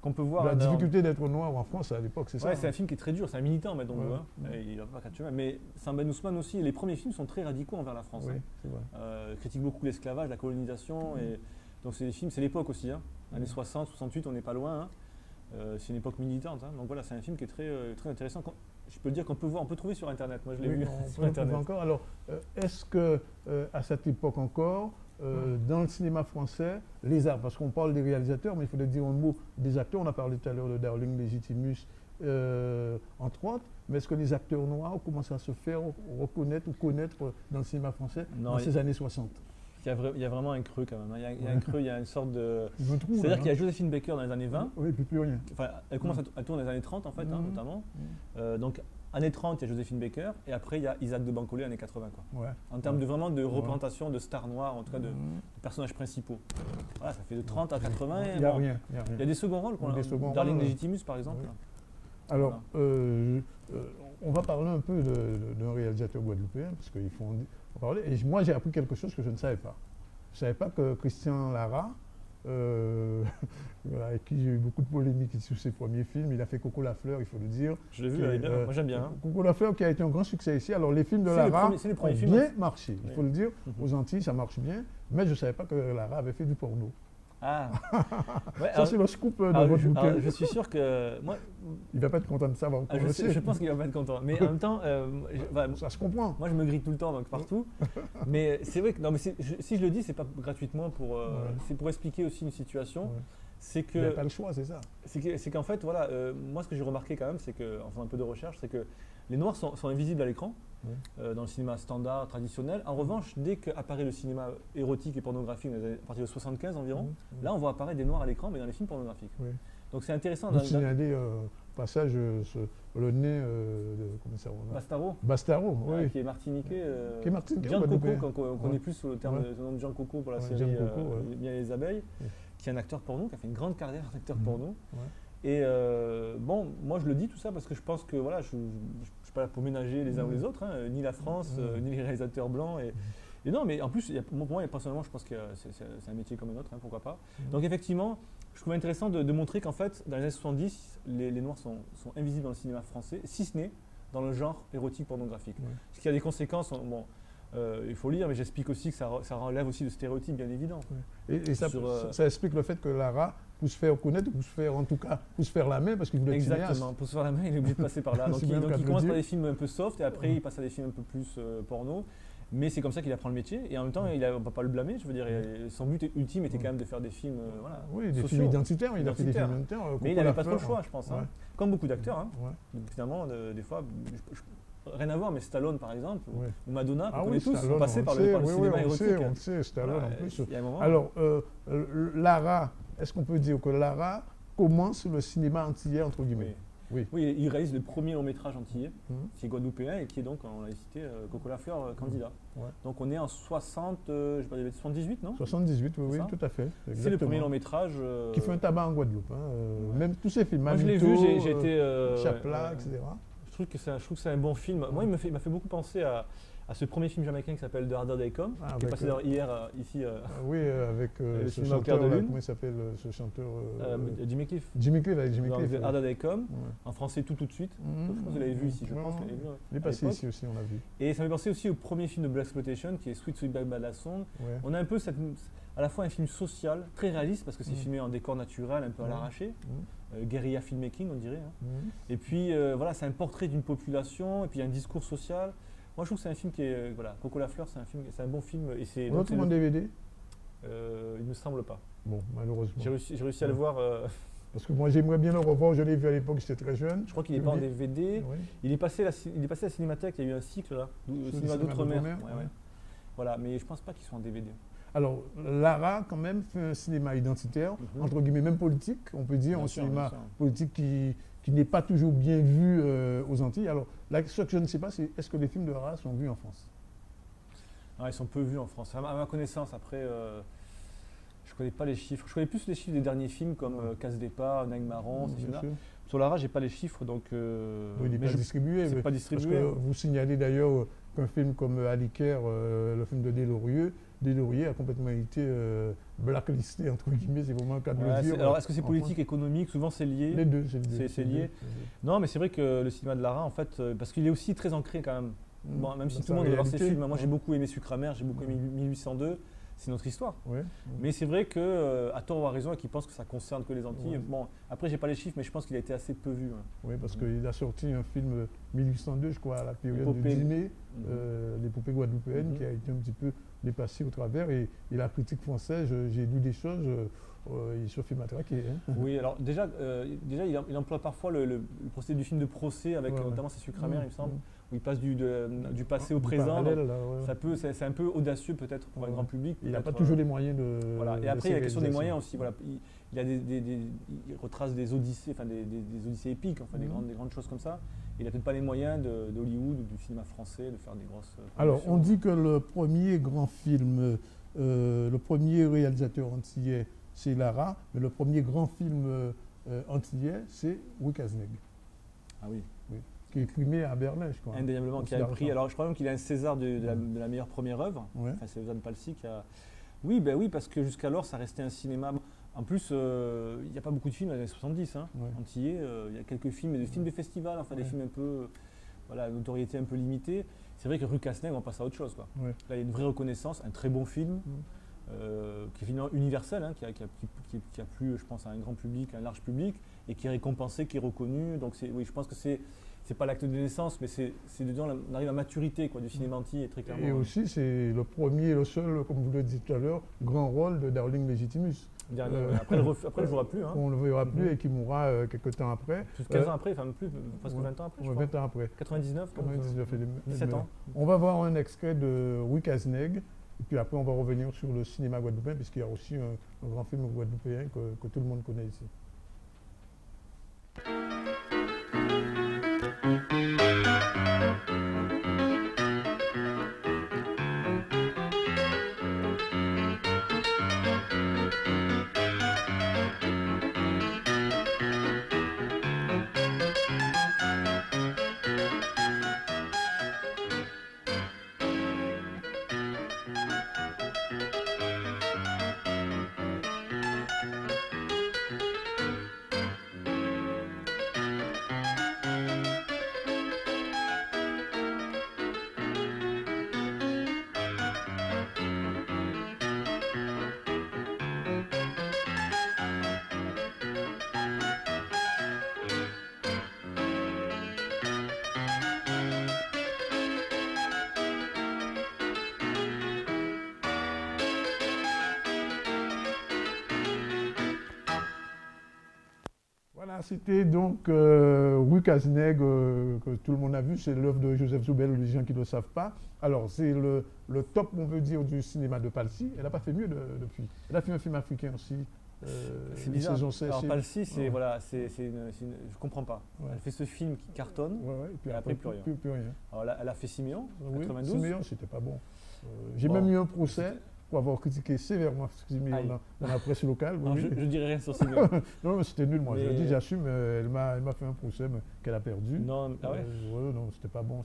qu'on peut voir. La difficulté d'être noir en France à l'époque, c'est ça. C'est un film qui est très dur, c'est un militant, Medondo. Il n'a pas qu'à tuer. Mais Sambène Ousmane aussi, les premiers films sont très radicaux envers la France. C'est vrai. Critique beaucoup l'esclavage, la colonisation. Et donc c'est des films, c'est l'époque aussi. Années 60, 68, on n'est pas loin. C'est une époque militante. Donc voilà, c'est un film qui est très, très intéressant. Je peux dire qu'on peut voir, on peut trouver sur Internet. Moi, je l'ai vu sur Internet. Encore. Alors, est-ce que à cette époque encore, dans le cinéma français, les arts, parce qu'on parle des réalisateurs, mais il faudrait dire un mot des acteurs. On a parlé tout à l'heure de Darling Legitimus, entre autres. Mais est-ce que les acteurs noirs commencent à se faire reconnaître ou connaître dans le cinéma français dans ces années 60? Il y a vraiment un creux quand même. Il y a un creux, il y a une sorte de. C'est-à-dire qu'il y a Joséphine Baker dans les années 20. Oui, et puis plus rien. Enfin, elle commence à tourner dans les années 30 en fait, notamment. Donc, années 30, il y a Joséphine Baker, et après, il y a Isaac de Bancolé, années 80. Quoi. En termes de vraiment de représentation de stars noires, en tout cas de personnages principaux. Voilà, ça fait de 30 à 80. Il n'y a rien. Il y a des seconds rôles, Darling Legitimus par exemple. Alors, on va parler un peu d'un réalisateur guadeloupéen, parce qu'il faut en parler. Et moi, j'ai appris quelque chose que je ne savais pas. Je ne savais pas que Christian Lara, avec qui j'ai eu beaucoup de polémiques sur ses premiers films, il a fait Coco Lafleur, il faut le dire. Je l'ai vu, moi j'aime bien. Coco Lafleur qui a été un grand succès ici. Alors les films de Lara ont bien marché, il faut le dire. Aux Antilles, ça marche bien, mais je ne savais pas que Lara avait fait du porno. Ah, ça c'est le scoop de votre bouquin. Je suis sûr que moi, il va pas être content de savoir. Je pense qu'il va pas être content. Mais en même temps, ça se comprend. Moi, je me grille tout le temps, donc partout. Mais c'est vrai que non, mais si je le dis, c'est pas gratuitement pour. C'est pour expliquer aussi une situation. C'est que. Il n'y a pas le choix, c'est ça. C'est qu'en fait, voilà, moi, ce que j'ai remarqué quand même, c'est que, en faisant un peu de recherche, c'est que les Noirs sont invisibles à l'écran. Dans le cinéma standard, traditionnel. En revanche, dès qu'apparaît le cinéma érotique et pornographique, à partir de 75 environ, là on voit apparaître des noirs à l'écran, mais dans les films pornographiques. Donc c'est intéressant. Vous signalez passage le nez de comment ça Bastaro. Bastaro, oui. Qui est martiniquais. Qui est martiniquais. Jean Coco, qu'on connaît plus sous le terme de nom de Jean Coco pour la série Bien les abeilles, qui est un acteur porno, qui a fait une grande carrière d'acteur porno. Et bon, moi je le dis tout ça parce que je pense que voilà, je ne suis pas là pour ménager les uns ou les autres, ni la France, ni les réalisateurs blancs. Et non, mais en plus, pour moi, personnellement, je pense que c'est un métier comme un autre, pourquoi pas. Donc effectivement, je trouve intéressant de montrer qu'en fait, dans les années 70, les Noirs sont invisibles dans le cinéma français, si ce n'est dans le genre érotique pornographique. Ce qui a des conséquences, bon, il faut lire, mais j'explique aussi que ça relève aussi de stéréotypes bien évidents. Et ça explique le fait que Lara pour se faire connaître, pour se faire, en tout cas, pour se faire la main, parce qu'il voulait être cinéaste. Exactement, pour se faire la main, il est obligé de passer par là. Donc C'est il, bien le donc, cas il de le commence dire. par des films un peu soft et après il passe à des films un peu plus porno. Mais c'est comme ça qu'il apprend le métier et en même temps, on ne va pas le blâmer. Je veux dire, son but ultime était quand même de faire des films voilà, Oui, des sociaux, films identitaires, il a fait des films identitaires. mais il n'avait pas trop le choix, je pense. Ouais. Hein. Comme beaucoup d'acteurs. Hein. Ouais. Donc, finalement, des fois, rien à voir, mais Stallone par exemple, Ouais. ou Madonna, qu'on Ah connaît oui, tous, sont Stallone, passés on par le le, sait, par le oui, cinéma on le érotique. sait, on le sait, Stallone Voilà, en plus. il y a un moment, Alors, Lara, est-ce qu'on peut dire que Lara commence le cinéma antillais, entre guillemets? Oui, il réalise le premier long métrage antillais, Mhm. qui est guadeloupéen et qui est donc, on l'a cité, Coco Lafleur, candidat. Ouais. Donc on est en 78, non? 78, oui, C'est ça tout à fait. C'est le exactement. premier long métrage. Qui fait un tabac en Guadeloupe. Hein. Même tous ces films, Moi je l'ai Mamito, vu, j'ai été. Chapla, etc. Je trouve que c'est un bon film. Moi, il m'a fait beaucoup penser à ce premier film jamaïcain qui s'appelle The Harder They Come, qui est passé hier ici. Oui, avec le ce cinéma au clair de chanteur, lune. comment il s'appelle ce chanteur Jimmy Cliff. Jimmy Cliff, avec Jimmy Donc, Cliff. The ouais. Harder They Come, Ouais. en français tout de suite. Mhm. Je pense que vous l'avez vu ici, je Ouais, pense. ouais. Vous l'avez vu Il est à passé l'époque. ici aussi, on l'a vu. Et ça me fait penser aussi au premier film de Black Exploitation qui est Sweet Sweet Back Bad Song. Ouais. On a un peu à la fois un film social, très réaliste parce que c'est filmé en décor naturel, un peu à l'arraché. Guérilla filmmaking, on dirait. Hein. Mhm. Et puis voilà, c'est un portrait d'une population, et puis il y a un discours social. Moi, je trouve que c'est un film qui est. Voilà, Coco Lafleur, c'est un bon film. Et c'est, On donc, le trouve en DVD? il ne me semble pas. Bon, malheureusement. J'ai réussi à le voir. Parce que moi, j'aimerais bien le revoir. Je l'ai vu à l'époque, j'étais très jeune. Je crois qu'il n'est pas en DVD. Oui. Il est passé à la Cinémathèque, il y a eu un cycle là, Cinéma d'Outre-mer. d'Outre-mer, Ouais, ouais. Voilà, mais je ne pense pas qu'ils soient en DVD. Alors, Lara, quand même, fait un cinéma identitaire, entre guillemets, même politique, on peut dire, Bien un sûr, cinéma bien sûr. politique qui n'est pas toujours bien vu aux Antilles. Alors, là, ce que je ne sais pas, c'est est-ce que les films de Lara sont vus en France? Non, ils sont peu vus en France. À ma connaissance, après, je ne connais pas les chiffres. Je connais plus les chiffres des derniers films comme Casse Départ, Nag Marron, ces Bien films-là. sûr. Sur Lara, j'ai pas les chiffres, donc. Oui, il n'est mais pas distribué. c'est mais- pas Parce distribué. que vous signalez d'ailleurs qu'un film comme Aliker, le film de Deslauriers a complètement été blacklisté, entre guillemets, c'est vraiment le cas de Ouais, le dire. alors, est-ce que c'est en politique, économique? Souvent, c'est lié. France. Les deux, c'est les deux. C'est lié. Non, mais c'est vrai que le cinéma de Lara, en fait, parce qu'il est aussi très ancré quand même. Bon, même si Dans tout sa le monde veut voir ses réalité. films, moi j'ai beaucoup aimé Sucre amer, j'ai beaucoup aimé 1802, c'est notre histoire. Ouais. Mais c'est vrai que, à tort ou à raison, et qu'il pense que ça concerne que les Antilles. Ouais. Bon, après, j'ai pas les chiffres, mais je pense qu'il a été assez peu vu. Hein. Oui, parce qu'il a sorti un film 1802, je crois, à la période de Poupées. dîner, les poupées guadeloupéennes, Mhm. qui a été un petit peu dépassé au travers. Et la critique française, j'ai lu des choses, il se fait matraquer. Hein. Oui, alors déjà il emploie parfois le procédé du film de procès, avec Ouais, ouais. notamment ses Sucre amer, il me semble, Mhm. où il passe du passé au Du présent. parallèle, donc là, ouais. c'est un peu audacieux peut-être pour le Ouais. grand public. Il n'a pas peut-être, toujours les moyens de. Voilà. Et de après, il y a la ses question des moyens réalisations. aussi. Voilà. Il il retrace des odyssées, enfin des odyssées épiques, enfin des grandes choses comme ça. Il n'a peut-être pas les moyens d'Hollywood ou du cinéma français de faire des grosses. Alors, on productions. dit que le premier grand film, le premier réalisateur antillais, c'est Lara, mais le premier grand film antillais, c'est Rick Asneg, Ah oui, qui est primé à Berlin, je crois. indéniablement, qui a un prix. Alors, je crois même qu'il a un César de la meilleure première œuvre. Ouais. Enfin, c'est Suzanne Palsy qui a. Oui, ben oui, parce que jusqu'alors, ça restait un cinéma. En plus, il n'y a pas beaucoup de films dans les années 70, hein, Ouais. antillais. Il y a quelques films, des films de festival, enfin des films un peu. Voilà, notoriété un peu limitée. C'est vrai que Rue Casneg, on passe à autre chose, quoi. Ouais. Là, il y a une vraie reconnaissance, un très bon film, qui est finalement universel, hein, qui a plu, je pense, à un grand public, à un large public, et qui est récompensé, qui est reconnu. Donc, oui, je pense que c'est pas l'acte de naissance, mais c'est dedans, on arrive à maturité, quoi, du cinéma antillais, très clairement. Et aussi, c'est le premier, le seul, comme vous le dites tout à l'heure, grand rôle de Darling Legitimus. Après, après, je ne vois plus. Hein. On ne le verra plus et qui mourra quelques temps après. Plus de 15 ans après, enfin plus, presque 20 ans après, je crois. 20 ans après. 99, 99 et 17 ans. On va voir un extrait de Rick Asneg, et puis après on va revenir sur le cinéma guadeloupéen, puisqu'il y a aussi un grand film guadeloupéen que tout le monde connaît ici. Ah, c'était donc Rue Cazenègue, que tout le monde a vu, c'est l'œuvre de Joseph Joubert, les gens qui ne le savent pas. Alors, c'est le top, on veut dire, du cinéma de Palsy. Elle n'a pas fait mieux depuis. Elle a fait un film africain aussi. C'est bizarre. Alors, Palsy, ouais. Voilà, je comprends pas. Ouais. Elle fait ce film qui cartonne, et puis elle a pris plus rien. Plus rien. Alors là, elle a fait Siméon, Oui, 92. Siméon, c'était pas bon. J'ai même eu un procès pour avoir critiqué sévèrement Siméon dans la presse locale. Alors, je dirais rien sur Siméon. Non, mais c'était nul, moi. Je le dis, j'assume. Elle m'a fait un procès qu'elle a perdu. Non, non, c'était pas bon.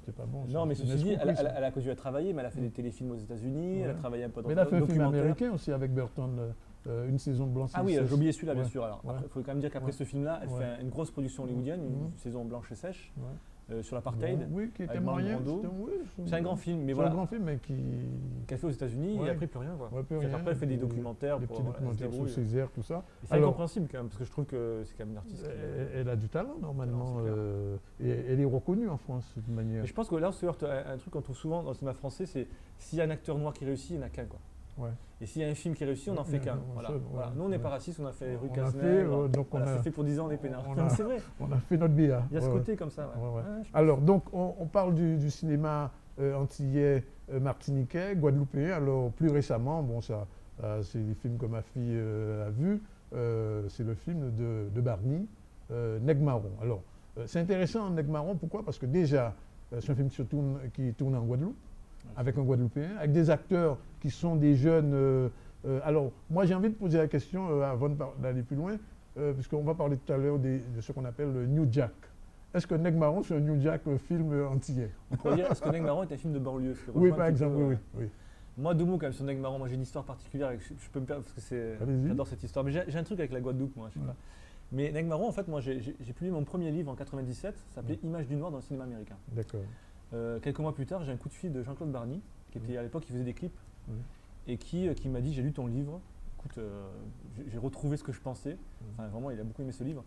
Non, mais ceci dit, elle a continué à travailler, mais elle a fait des téléfilms aux États-Unis, elle a travaillé un peu dans le documentaire. documentaire. Elle a fait un film américain aussi avec Burton, une saison de Blanche et Sèche. Ah oui, j'ai oublié celui-là, bien sûr. Alors, il faut quand même dire qu'après ce film-là, elle fait une grosse production hollywoodienne, une saison Blanche et Sèche. Sur l'apartheid. Oui, qui était avec moyen. C'est un grand film, mais voilà. C'est un grand film, mais qu'elle fait aux États-Unis et après plus rien. Après, elle fait des documentaires. Des petits documentaires sur Césaire, tout ça. C'est incompréhensible quand même, parce que je trouve que c'est quand même une artiste. Elle a du talent, normalement. Et elle est reconnue en France, de toute manière. Mais je pense que là, on se heurte à un truc qu'on trouve souvent dans le cinéma français, c'est s'il y a un acteur noir qui réussit, il n'y en a qu'un. Et s'il y a un film qui réussit, on n'en fait qu'un. Voilà. Nous, on n'est pas racistes, on a fait Rue Cazeneuve. C'est fait pour 10 ans les peinards. C'est vrai. On a fait notre BA. Il y a ce côté comme ça. Alors, donc, on parle du cinéma antillais, martiniquais, guadeloupéen. Alors, plus récemment, c'est des films que ma fille a vus. C'est le film de Barny, Nègre Marron. Alors, c'est intéressant, Nègre Marron. Pourquoi? Parce que déjà, c'est un film qui tourne en Guadeloupe, avec un Guadeloupéen, avec des acteurs qui sont des jeunes. Alors, moi, j'ai envie de poser la question avant d'aller plus loin, puisqu'on va parler tout à l'heure de ce qu'on appelle le New Jack. Est-ce que Nègre Marron, c'est un New Jack film antillais? On pourrait dire, est-ce que Nègre Marron est un film de banlieue? Oui, par exemple, oui. Moi, deux mots quand même sur Nègre Marron. Moi, j'ai une histoire particulière. Je peux me perdre parce que j'adore cette histoire. Mais j'ai un truc avec la Guadeloupe, moi. Je sais pas. Mais Nègre Marron, en fait, moi, j'ai publié mon premier livre en 97. Ça s'appelait Images du Noir dans le cinéma américain. D'accord. Quelques mois plus tard, j'ai un coup de fil de Jean-Claude Barny, qui était à l'époque, qui faisait des clips, et qui m'a dit, j'ai lu ton livre, écoute, j'ai retrouvé ce que je pensais, enfin vraiment, il a beaucoup aimé ce livre,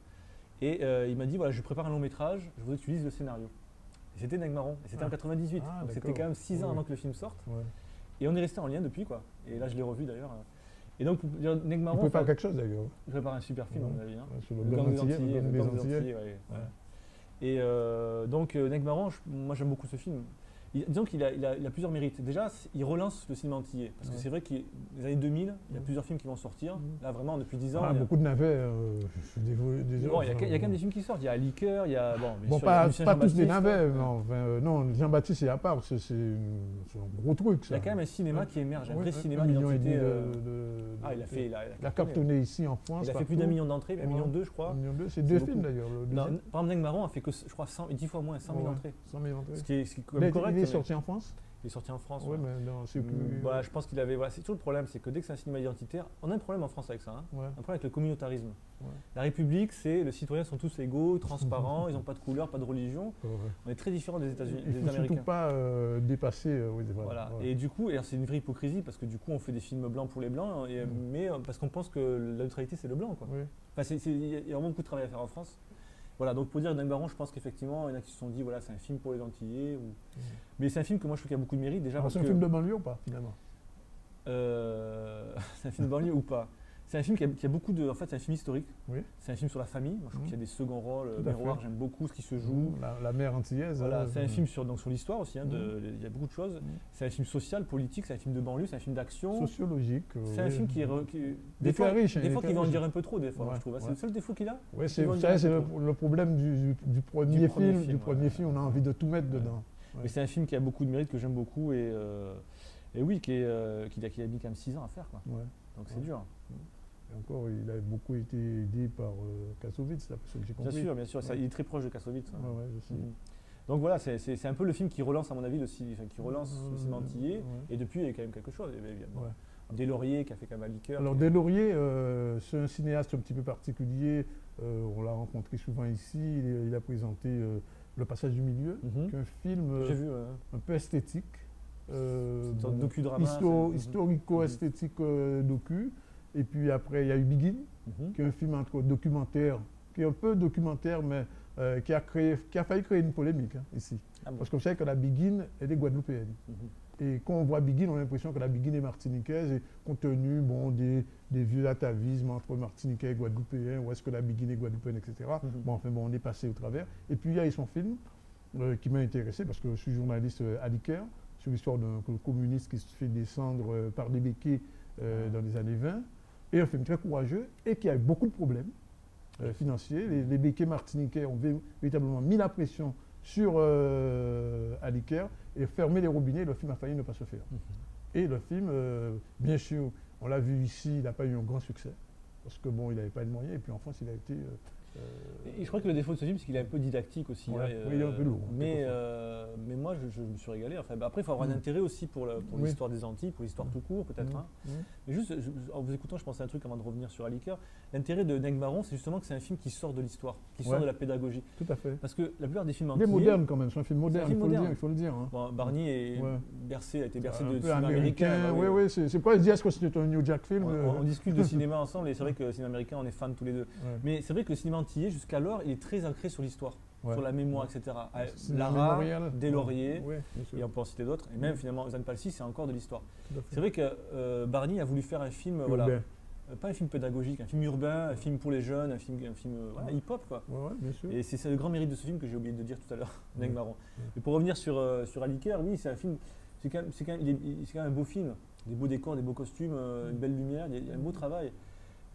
et il m'a dit, voilà, je prépare un long métrage, je voudrais que tu lises le scénario. Et c'était Nègre Marron, et c'était en 98, donc c'était quand même 6 ans avant que le film sorte, et on est resté en lien depuis, quoi, et là je l'ai revu d'ailleurs. Et donc, Nègre Marron... On peut faire quelque chose d'ailleurs. Je prépare un super film, à mon avis. Sur le gang des Antillais. Et donc, Nègre Marron, moi j'aime beaucoup ce film. Disons qu'il a plusieurs mérites. Déjà, il relance le cinéma antillais. Parce que c'est vrai que les années 2000, il y a plusieurs films qui vont sortir. Là, vraiment, depuis 10 ans. Il y a beaucoup de navets. Il y a quand même des films qui sortent. Il y a Liqueur, il y a. Pas tous des navets. Non, Jean-Baptiste, c'est à part. C'est un gros truc. Il y a quand même un cinéma qui émerge, un vrai cinéma d'identité. Il a cartonné ici en France. Il a fait plus d'1 million d'entrées, 1,2 million, je crois. 1,2 million, c'est 2 films d'ailleurs. Par exemple, Nègre Marron a fait que, je crois, 10 fois moins, 100 000 entrées. 100 000 entrées. Ce qui est quand même correct. Il est sorti en France? Il est sorti en France. Oui, mais non, c'est plus. Je pense qu'il avait. C'est toujours le problème, c'est que dès que c'est un cinéma identitaire, on a un problème en France avec ça. Un problème avec le communautarisme. La République, les citoyens sont tous égaux, transparents, ils n'ont pas de couleur, pas de religion. On est très différents des États-Unis, des Américains. Il ne faut surtout pas dépasser. Voilà. Et du coup, c'est une vraie hypocrisie parce que du coup, on fait des films blancs pour les blancs, mais parce qu'on pense que la neutralité, c'est le blanc, quoi. Enfin, il y a vraiment beaucoup de travail à faire en France. Voilà, donc pour dire Nègre Marron, je pense qu'effectivement, il y en a qui se sont dit, voilà, c'est un film pour les Antillais. Mais c'est un film que moi je trouve qu'il y a beaucoup de mérite déjà. C'est un film de banlieue ou pas, finalement? C'est un film de banlieue ou pas? C'est un film qui a beaucoup de. En fait, c'est un film historique. C'est un film sur la famille. Moi, je trouve qu'il y a des seconds rôles. Miroir, j'aime beaucoup ce qui se joue. La mère antillaise. Voilà, c'est un film sur l'histoire aussi. Il y a beaucoup de choses. C'est un film social, politique, c'est un film de banlieue, c'est un film d'action. Sociologique. C'est un film qui est. Des fois, qu'il va en dire un peu trop, des fois, je trouve. C'est le seul défaut qu'il a. Oui, c'est le problème du premier film. On a envie de tout mettre dedans. Mais c'est un film qui a beaucoup de mérite, que j'aime beaucoup. Et oui, qui a mis quand même 6 ans à faire. Donc c'est dur. Et encore, il a beaucoup été aidé par Kassovitz, là, parce que j'ai compris. Bien sûr, il est très proche de Kassovitz. Je sais. Donc voilà, c'est un peu le film qui relance, à mon avis, le cinéma antillais. Et depuis, il y a quand même quelque chose. Deslauriers qui a fait quand même Liqueur. Alors Deslauriers, c'est un cinéaste un petit peu particulier. On l'a rencontré souvent ici. Il a présenté Le Passage du Milieu, qui est un film un peu esthétique. Docu-drama. Historico-esthétique docu. Et puis après, il y a eu Begin, qui est un film documentaire, qui est un peu documentaire, mais qui a failli créer une polémique ici. Ah bon. Parce que vous savez que la Biguine, elle est guadeloupéenne. Et quand on voit Biguine, on a l'impression que la Biguine est martiniquaise, et compte tenu des vieux atavismes entre martiniquais et guadeloupéens, où est-ce que la Biguine est guadeloupéenne, etc. Bon, enfin, bon, on est passé au travers. Et puis, il y a eu son film qui m'a intéressé, parce que je suis journaliste à l'ICAR, sur l'histoire d'un communiste qui se fait descendre par des béquets dans les années 20. Et un film très courageux, et qui a eu beaucoup de problèmes financiers. Les béquets martiniquais ont véritablement mis la pression sur Aliker et fermé les robinets. Le film a failli ne pas se faire. Et le film, bien sûr, on l'a vu ici, il n'a pas eu un grand succès, parce que bon, il n'avait pas de moyens, et puis en France, il a été... Et je crois que le défaut de ce film, c'est qu'il est un peu didactique aussi. Ouais, oui, il est un peu lourd. Mais moi, je me suis régalé. Enfin, après, il faut avoir un intérêt aussi pour l'histoire des Antilles, pour l'histoire tout court, peut-être. Mais juste, en vous écoutant, je pensais à un truc avant de revenir sur Aliker. L'intérêt de Nègre-Marron, c'est justement que c'est un film qui sort de l'histoire, qui sort de la pédagogie. Tout à fait. Parce que la plupart des films antillais... Il est moderne quand même, c'est un film Il moderne, il faut le dire. Hein. Bon, Barney a été bercé de peu cinéma américain. Oui, oui, c'est pas dire que c'était un New Jack film. On discute de cinéma ensemble, et c'est vrai que le cinéma américain, on est fans tous les deux. Mais c'est vrai que le cinéma antillais, jusqu'alors, il est très ancré sur l'histoire, sur la mémoire, etc. Lara, Deslauriers, et on peut en citer d'autres. Et même finalement, Zane Palsy, c'est encore de l'histoire. C'est vrai que Barney a voulu faire un film, pas un film pédagogique, un film urbain, un film pour les jeunes, un film hip-hop, quoi. Bien sûr. Et c'est le grand mérite de ce film que j'ai oublié de dire tout à l'heure, Nègre-Marron. Et pour revenir sur Aliker, oui, c'est un film, c'est quand même un beau film, des beaux décors, des beaux costumes, une belle lumière, il y a un beau travail.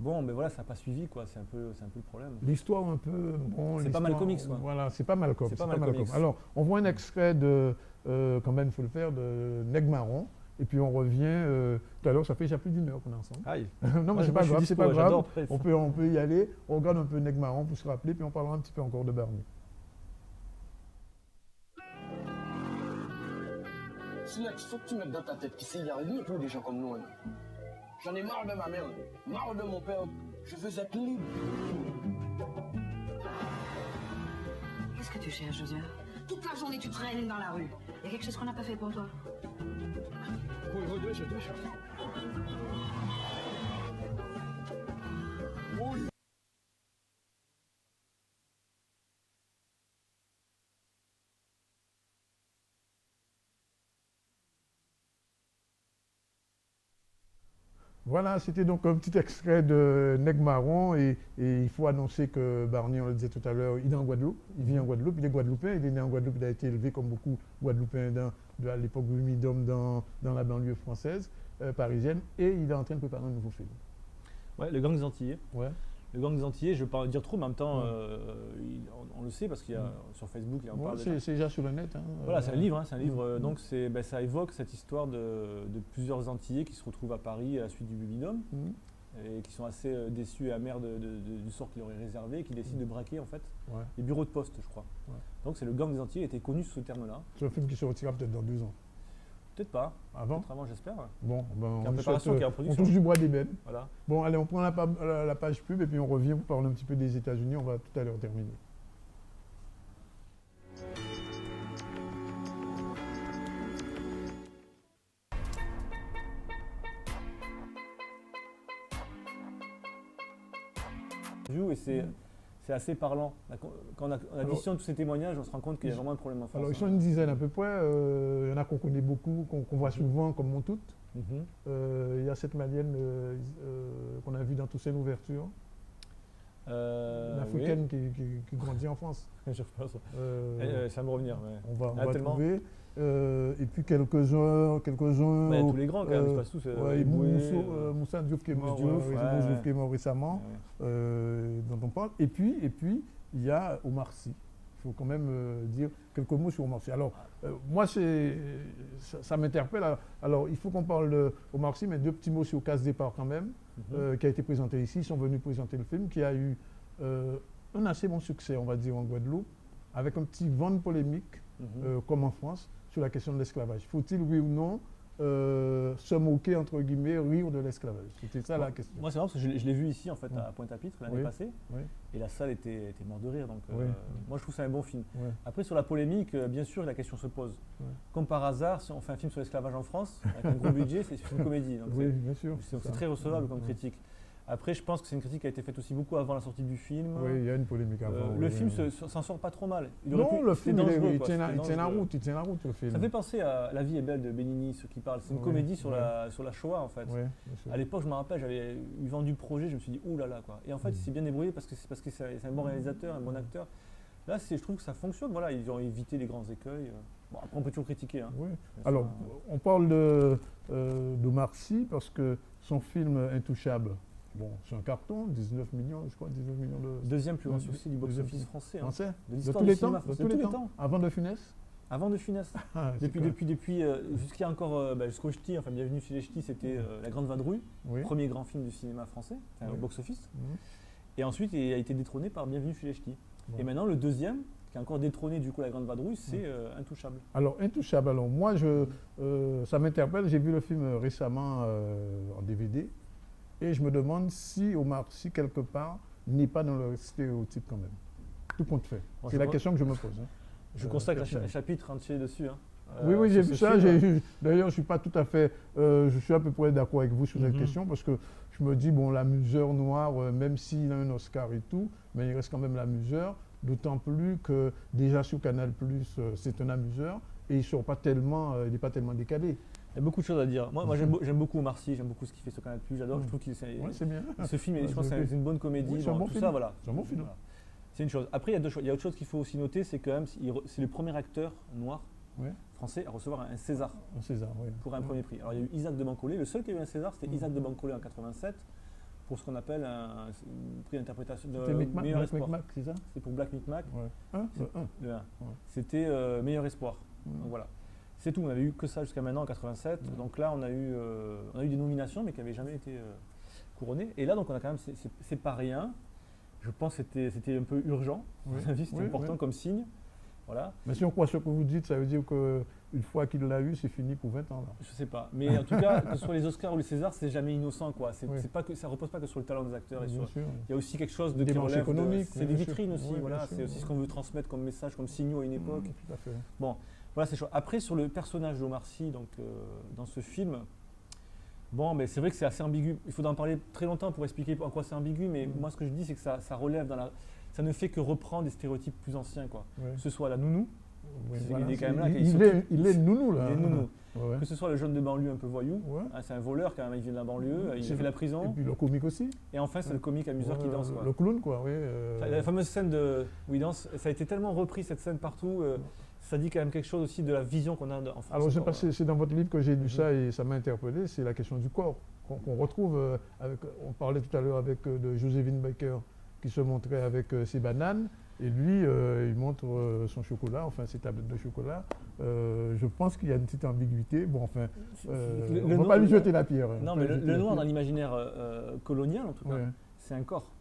Bon, mais voilà, ça n'a pas suivi, quoi. C'est un peu le problème. L'histoire un peu... Bon, c'est pas mal comics, quoi. Voilà, c'est pas mal comics. C'est pas mal comics. Alors, on voit un extrait de, quand même, il faut le faire, de Nègre-Marron. Et puis on revient, tout à l'heure, ça fait déjà plus d'1 heure qu'on est ensemble. Aïe. Non, mais c'est pas grave, c'est pas grave. On peut y aller, on regarde un peu Nègre-Marron pour se rappeler, puis on parlera un petit peu encore de Barney. Silex, faut que tu mettes dans ta tête qu'ici, il y a rien pour des gens comme nous. J'en ai marre de ma mère, marre de mon père. Je veux être libre. Qu'est-ce que tu cherches, Josiah? Toute la journée, tu traînes dans la rue. Il y a quelque chose qu'on n'a pas fait pour toi? Oui, je te cherche. Oui. Voilà, c'était donc un petit extrait de Nègre-Marron et il faut annoncer que Barney, on le disait tout à l'heure, il est en Guadeloupe, il vit en Guadeloupe, il est guadeloupéen, il est né en Guadeloupe, il a été élevé comme beaucoup Guadeloupéens à l'époque du Midom dans la banlieue française, parisienne, et il est en train de préparer un nouveau film. Ouais, Le Gang des Antillais. Ouais. Le Gang des Antillais, je ne vais pas en dire trop, mais en même temps, on le sait parce qu'il y a sur Facebook, il en parle. C'est déjà sur le net. Hein, voilà, c'est un livre, donc ça évoque cette histoire de plusieurs Antillais qui se retrouvent à Paris à la suite du Bubidome et qui sont assez déçus et amers du sort qui leur est réservé et qui décident de braquer en fait les bureaux de poste, je crois. Donc c'est Le Gang des Antillais, était connu sous ce terme-là. C'est un film qui sortira peut-être dans 2 ans. Peut-être pas. Avant, j'espère. Bon, ben, qui en préparation, qui est en on production. touche du bois d'ébène. Voilà. Bon, allez, on prend la page pub et puis on revient pour parler un petit peu des États-Unis. On va tout à l'heure terminer. Et c'est assez parlant. Quand on additionne tous ces témoignages, on se rend compte qu'il y a vraiment un problème en France. Alors, ils sont une dizaine à peu près. Il y en a qu'on connaît beaucoup, qu'on voit souvent, comme Montout. Il y a cette Malienne qu'on a vue dans toutes ces ouvertures. L'Africaine qui grandit en France. Je pense. Ça va me revenir. On va trouver. Et puis quelques-uns. Tous les grands, quand même, pas tous. Moussa Diouf qui est mort récemment, dont on parle. Et puis, il y a Omar Sy. Il faut quand même dire quelques mots sur Omar Sy. Alors, moi, ça m'interpelle. Alors, il faut qu'on parle d'Omar Sy, mais 2 petits mots sur Casse Départ quand même, qui a été présenté ici. Ils sont venus présenter le film, qui a eu un assez bon succès, on va dire, en Guadeloupe, avec un petit vent de polémique, comme en France, sur la question de l'esclavage. Faut-il, oui ou non, se moquer, entre guillemets, rire de l'esclavage? C'était ça la question. Moi, c'est marrant parce que je l'ai vu ici, en fait, à Pointe-à-Pitre, l'année passée, et la salle était morte de rire. Donc, moi, je trouve ça un bon film. Après, sur la polémique, bien sûr, la question se pose. Comme par hasard, si on fait un film sur l'esclavage en France, avec un gros budget, c'est une comédie. Donc bien sûr. C'est très recevable comme critique. Après, je pense que c'est une critique qui a été faite aussi beaucoup avant la sortie du film. Oui, il y a une polémique avant. Le film s'en sort pas trop mal. Non, le film, il tient la route, le film. Ça fait penser à La vie est belle de Benigni, ce qui parle. C'est une comédie sur la Shoah, en fait. Oui, à l'époque, je me rappelle, j'avais eu vendu le projet, je me suis dit, ouh là là, quoi. Et en fait, il s'est bien débrouillé parce que c'est un bon réalisateur, un bon acteur. Là, je trouve que ça fonctionne. Voilà, ils ont évité les grands écueils. Bon, après, on peut toujours critiquer. Hein. Oui. Alors, on parle d'Omar Sy parce que son film Intouchable, bon, c'est un carton, 19 millions, je crois, 19 millions de... Deuxième plus grand succès du box-office français. Français de tous les temps, de tous les temps. Avant De Funès. Avant De Funès. Depuis jusqu'à encore, jusqu'au Ch'ti, enfin Bienvenue chez les Ch'tis, c'était La Grande Vadrouille, premier grand film du cinéma français, au box-office. Et ensuite, il a été détrôné par Bienvenue chez les Ch'tis. Et maintenant, le deuxième, qui a encore détrôné du coup La Grande Vadrouille, c'est Intouchable. Alors, Intouchable, moi, ça m'interpelle, j'ai vu le film récemment en DVD, et je me demande si Omar Sy, quelque part, n'est pas dans le stéréotype quand même. Tout compte fait. C'est la question que je me pose. Hein. Je consacre un chapitre entier dessus. Hein. Oui, j'ai vu ça. D'ailleurs, je ne suis pas tout à fait... je suis à peu près d'accord avec vous sur cette question, parce que je me dis, bon, l'amuseur noir, même s'il a un Oscar et tout, mais il reste quand même l'amuseur, d'autant plus que déjà sur Canal+, c'est un amuseur, et il n'est pas tellement décalé. Il y a beaucoup de choses à dire. Moi j'aime beaucoup Omar Sy, j'aime beaucoup ce qu'il fait sur Canal+, j'adore, je trouve que c'est bien. Ce film, je pense que c'est une bonne comédie. Oui, c'est un bon film. Voilà. C'est un bon film. Voilà. C'est une chose. Après, il y a autre chose qu'il faut aussi noter, c'est que c'est le premier acteur noir français à recevoir un César. Un César, oui. Pour un premier prix. Alors il y a eu Isaac de Bancolé, le seul qui a eu un César, c'était Isaac de Bancolé en 87, pour ce qu'on appelle un prix d'interprétation de meilleur espoir. C'est ça? C'était pour Black Micmac. Le 1. C'était meilleur espoir. Donc voilà. C'est tout, on n'avait eu que ça jusqu'à maintenant en 87. Donc là, on a eu des nominations, mais qui n'avaient jamais été couronnées. Et là, donc on a quand même, c'est pas rien. Je pense que c'était un peu urgent. C'était important comme signe. Voilà. Mais si on croit ce que vous dites, ça veut dire qu'une fois qu'il l'a eu, c'est fini pour 20 ans. Là. Je ne sais pas. Mais en tout cas, que ce soit les Oscars ou les Césars, c'est jamais innocent. Ça ne repose pas que sur le talent des acteurs. Il y a aussi quelque chose de démarche économique. C'est des vitrines aussi. Voilà. C'est aussi ce qu'on veut transmettre comme message, comme signaux à une époque. Tout à fait. Bon, voilà, c'est chaud. Après, sur le personnage d'Omar Sy, donc, dans ce film, bon, mais c'est vrai que c'est assez ambigu. Il faudra en parler très longtemps pour expliquer en quoi c'est ambigu, mais moi, ce que je dis, c'est que ça relève dans la... Ça ne fait que reprendre des stéréotypes plus anciens, quoi. Que ce soit la nounou, il est quand même là. Il est nounou, là. Il est nounou. Que ce soit le jeune de banlieue un peu voyou, c'est un voleur quand même, il vient de la banlieue, il a fait la prison. Et puis le comique aussi. Et enfin, c'est le comique amuseur qui danse, quoi. Le clown, quoi, oui. La fameuse scène où il danse, ça a été tellement repris, cette scène partout. Ça dit quand même quelque chose aussi de la vision qu'on a en France. Alors, c'est dans votre livre que j'ai lu ça et ça m'a interpellé, c'est la question du corps qu'on retrouve. On parlait tout à l'heure de Joséphine Baker qui se montrait avec ses bananes et lui, il montre son chocolat, enfin ses tablettes de chocolat. Je pense qu'il y a une petite ambiguïté. Bon, enfin, on ne va pas lui jeter la pierre. Non, mais le noir dans l'imaginaire colonial, en tout cas, c'est un corps.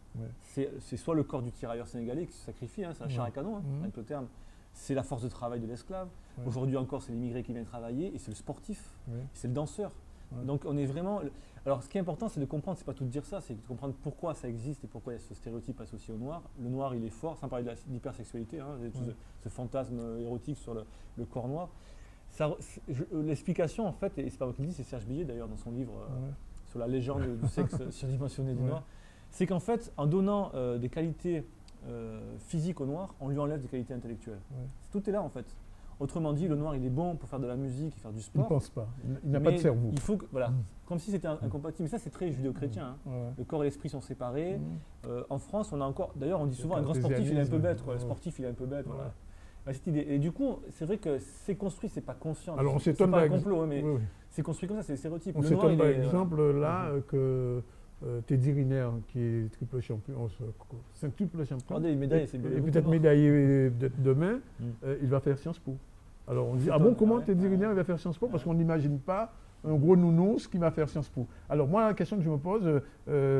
C'est soit le corps du tirailleur sénégalais qui se sacrifie, c'est la chair à canon, avec le terme. C'est la force de travail de l'esclave. Aujourd'hui encore, c'est l'immigré qui vient travailler et c'est le sportif, c'est le danseur. Donc on est vraiment... Alors ce qui est important, c'est de comprendre, c'est pas tout de dire ça, c'est de comprendre pourquoi ça existe et pourquoi il y a ce stéréotype associé au noir. Le noir, il est fort, sans parler de l'hypersexualité, ce fantasme érotique sur le corps noir. L'explication, en fait, et c'est pas moi qui le dis, c'est Serge Billet d'ailleurs dans son livre sur la légende du sexe surdimensionné du noir, c'est qu'en fait, en donnant des qualités physiques au noir, on lui enlève des qualités intellectuelles. Tout est là en fait. Autrement dit, le noir, il est bon pour faire de la musique et faire du sport. Il ne pense pas, il n'a pas de cerveau. Il faut que, voilà, comme si c'était incompatible. Mais ça, c'est très judéo-chrétien. Le corps et l'esprit sont séparés. En France, on a encore... D'ailleurs, on dit souvent un grand sportif, il est un peu bête. Le sportif, il est un peu bête. Voilà. Cette idée. Et du coup, c'est vrai que c'est construit, c'est pas conscient. Alors, on s'étonne pas un complot, mais c'est construit comme ça, c'est des stéréotypes. On s'étonne par exemple là que... Teddy Riner, qui est triple champion, quintuple champion, et peut-être médaillé demain, il va faire Sciences Po. Alors on dit, ah bon, comment Teddy Riner va faire Sciences Po? Parce qu'on n'imagine pas un gros nounours qui va faire Sciences Po. Alors moi, la question que je me pose,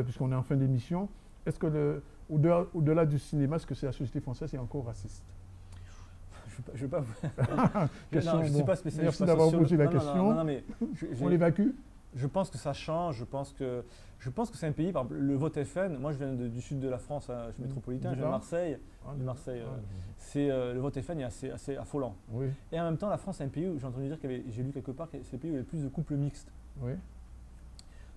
puisqu'on est en fin d'émission, est-ce que au-delà du cinéma, est-ce que la société française est encore raciste? Je ne vais pas vous... Je ne suis pas spécialiste. Merci d'avoir posé la question. On l'évacue? Je pense que ça change, je pense que c'est un pays, par exemple, le vote FN, moi je viens du sud de la France, je suis métropolitain, je viens de Marseille, le vote FN est assez affolant. Et en même temps, la France est un pays où j'ai entendu dire j'ai lu quelque part que c'est le pays où il y a le plus de couples mixtes.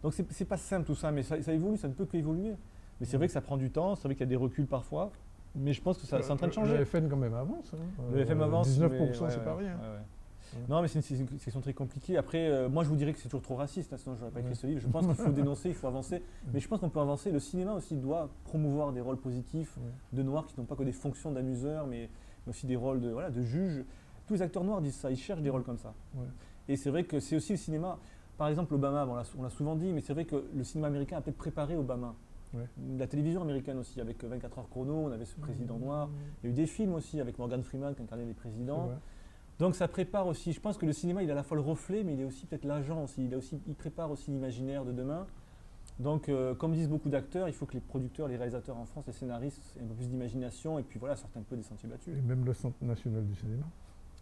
Donc c'est pas simple tout ça, mais ça évolue, ça ne peut qu'évoluer. Mais c'est vrai que ça prend du temps, c'est vrai qu'il y a des reculs parfois, mais je pense que c'est en train de changer. Le FN quand même avance. Le FM avance. 19%, c'est pas rien. Non, mais c'est une question très compliquée. Après, moi je vous dirais que c'est toujours trop raciste, hein, sinon je n'aurais pas écrit ce livre. Je pense qu'il faut dénoncer, il faut avancer. Mais je pense qu'on peut avancer. Le cinéma aussi doit promouvoir des rôles positifs de noirs qui n'ont pas que des fonctions d'amuseurs, mais aussi des rôles de juges. Tous les acteurs noirs disent ça, ils cherchent des rôles comme ça. Et c'est vrai que c'est aussi le cinéma. Par exemple, Obama, on l'a souvent dit, mais c'est vrai que le cinéma américain a peut-être préparé Obama. La télévision américaine aussi, avec 24 heures chrono, on avait ce président noir. Il y a eu des films aussi avec Morgan Freeman qui incarnait les présidents. Donc ça prépare aussi, je pense que le cinéma il a à la fois le reflet, mais il est aussi peut-être l'agent aussi. Il prépare aussi l'imaginaire de demain. Donc comme disent beaucoup d'acteurs, il faut que les producteurs, les réalisateurs en France, les scénaristes aient un peu plus d'imagination et puis voilà, sortent un peu des sentiers battus. Et même le Centre national du cinéma.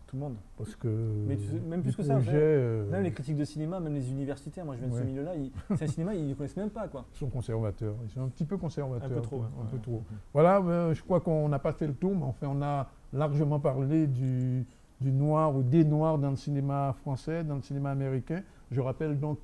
Tout le monde. Parce que mais même plus que ça, même les critiques de cinéma, même les universitaires, moi je viens de ce milieu-là, c'est un cinéma, ils ne connaissent même pas quoi. Ils sont conservateurs, ils sont un petit peu conservateurs. Un peu trop. Un peu trop. Voilà, je crois qu'on n'a pas fait le tour, mais enfin on a largement parlé du noir ou des noirs dans le cinéma français, dans le cinéma américain. Je rappelle donc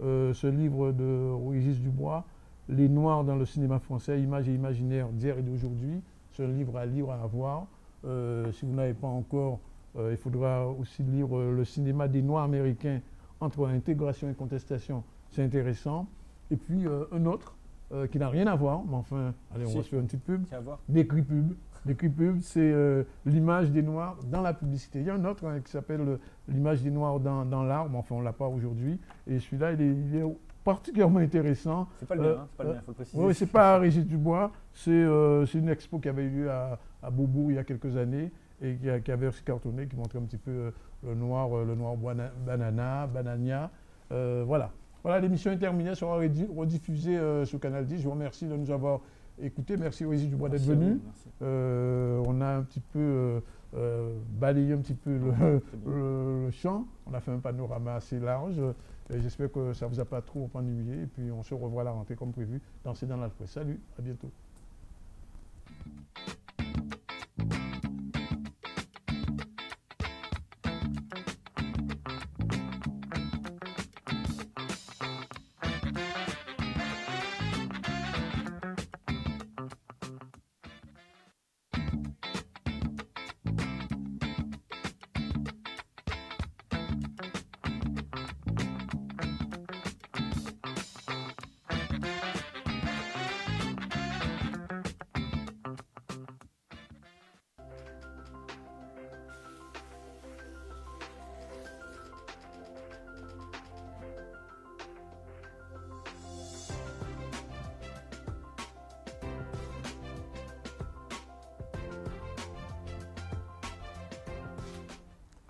ce livre de Régis Dubois, Les Noirs dans le cinéma français, images et imaginaires d'hier et d'aujourd'hui. C'est un livre à lire, à avoir. Si vous n'avez pas encore, il faudra aussi lire Le cinéma des Noirs américains entre intégration et contestation. C'est intéressant. Et puis un autre qui n'a rien à voir, mais enfin, allez, on va se faire une petite pub. Décrypub. Décrypub, c'est l'image des Noirs dans la publicité. Il y a un autre qui s'appelle l'image des Noirs dans l'art, mais enfin on ne l'a pas aujourd'hui. Et celui-là, il est particulièrement intéressant. C'est pas le mien, c'est pas le mien, il faut le préciser. Oui, c'est pas Régis Dubois, c'est une expo qui avait eu lieu à Beaubourg il y a quelques années et qui avait aussi cartonné, qui montrait un petit peu le noir banania. Voilà. Voilà, l'émission est terminée, sera rediffusée sur Canal 10. Je vous remercie de nous avoir écoutés. Merci Régis Dubois d'être venu. On a un petit peu balayé un petit peu le champ. On a fait un panorama assez large. J'espère que ça ne vous a pas trop ennuyé. Et puis on se revoit à la rentrée comme prévu dans C'est dans la presse. Salut, à bientôt.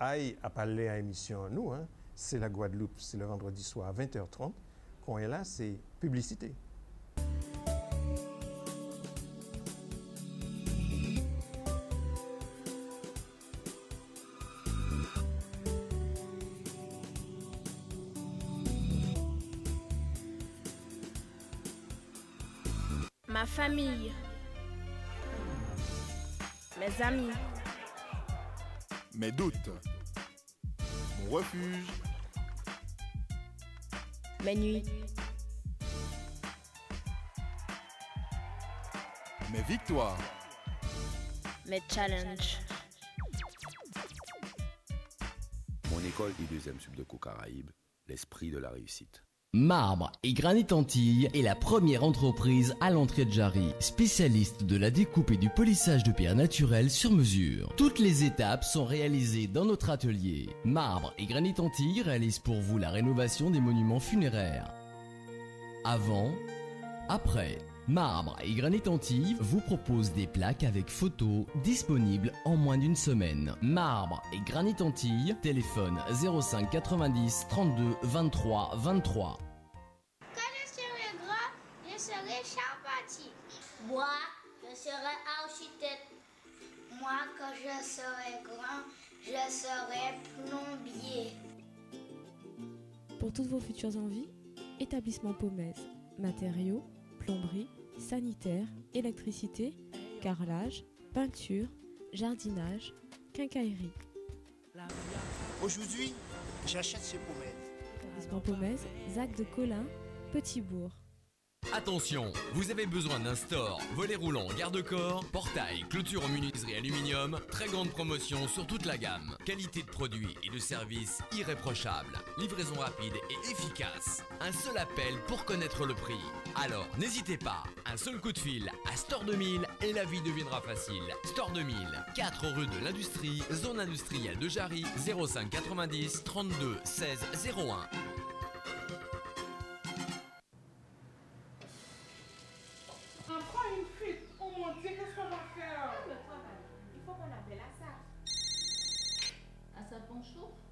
Aïe a parlé à émission à nous, hein. C'est la Guadeloupe, c'est le vendredi soir à 20h30. Quand on est là, c'est publicité. Ma famille, mes amis, mes doutes, mon refuge, mes nuits, mes victoires, mes challenges. Mon école I2M Subdeco Caraïbes, l'esprit de la réussite. Marbre et Granit Antilles est la première entreprise à l'entrée de Jarry, spécialiste de la découpe et du polissage de pierres naturelles sur mesure. Toutes les étapes sont réalisées dans notre atelier. Marbre et Granit Antilles réalise pour vous la rénovation des monuments funéraires. Avant, après. Marbre et Granit Antilles vous propose des plaques avec photos disponibles en moins d'une semaine. Marbre et Granit Antilles, téléphone 05 90 32 23 23. Quand je serai grand, je serai charpentier. Moi, je serai architecte. Moi, quand je serai grand, je serai plombier. Pour toutes vos futures envies, établissement Pomez, matériaux, plomberie, sanitaire, électricité, carrelage, peinture, jardinage, quincaillerie. Aujourd'hui, j'achète chez Pomez. Établissement Pomez, Zac de Colin, Petit-Bourg. Attention, vous avez besoin d'un store, volet roulant, garde-corps, portail, clôture en menuiserie aluminium, très grande promotion sur toute la gamme. Qualité de produit et de service irréprochable. Livraison rapide et efficace. Un seul appel pour connaître le prix. Alors, n'hésitez pas, un seul coup de fil à Store 2000 et la vie deviendra facile. Store 2000, 4 rue de l'Industrie, zone industrielle de Jarry, 05 90 32 16 01.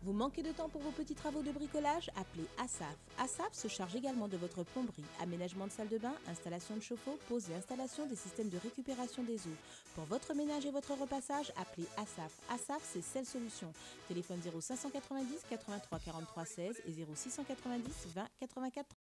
Vous manquez de temps pour vos petits travaux de bricolage? Appelez ASAF. ASAF se charge également de votre plomberie, aménagement de salle de bain, installation de chauffe-eau, pose et installation des systèmes de récupération des eaux. Pour votre ménage et votre repassage, appelez ASAF. ASAF, c'est Celle Solution. Téléphone 0590 83 43 16 et 0690 20 84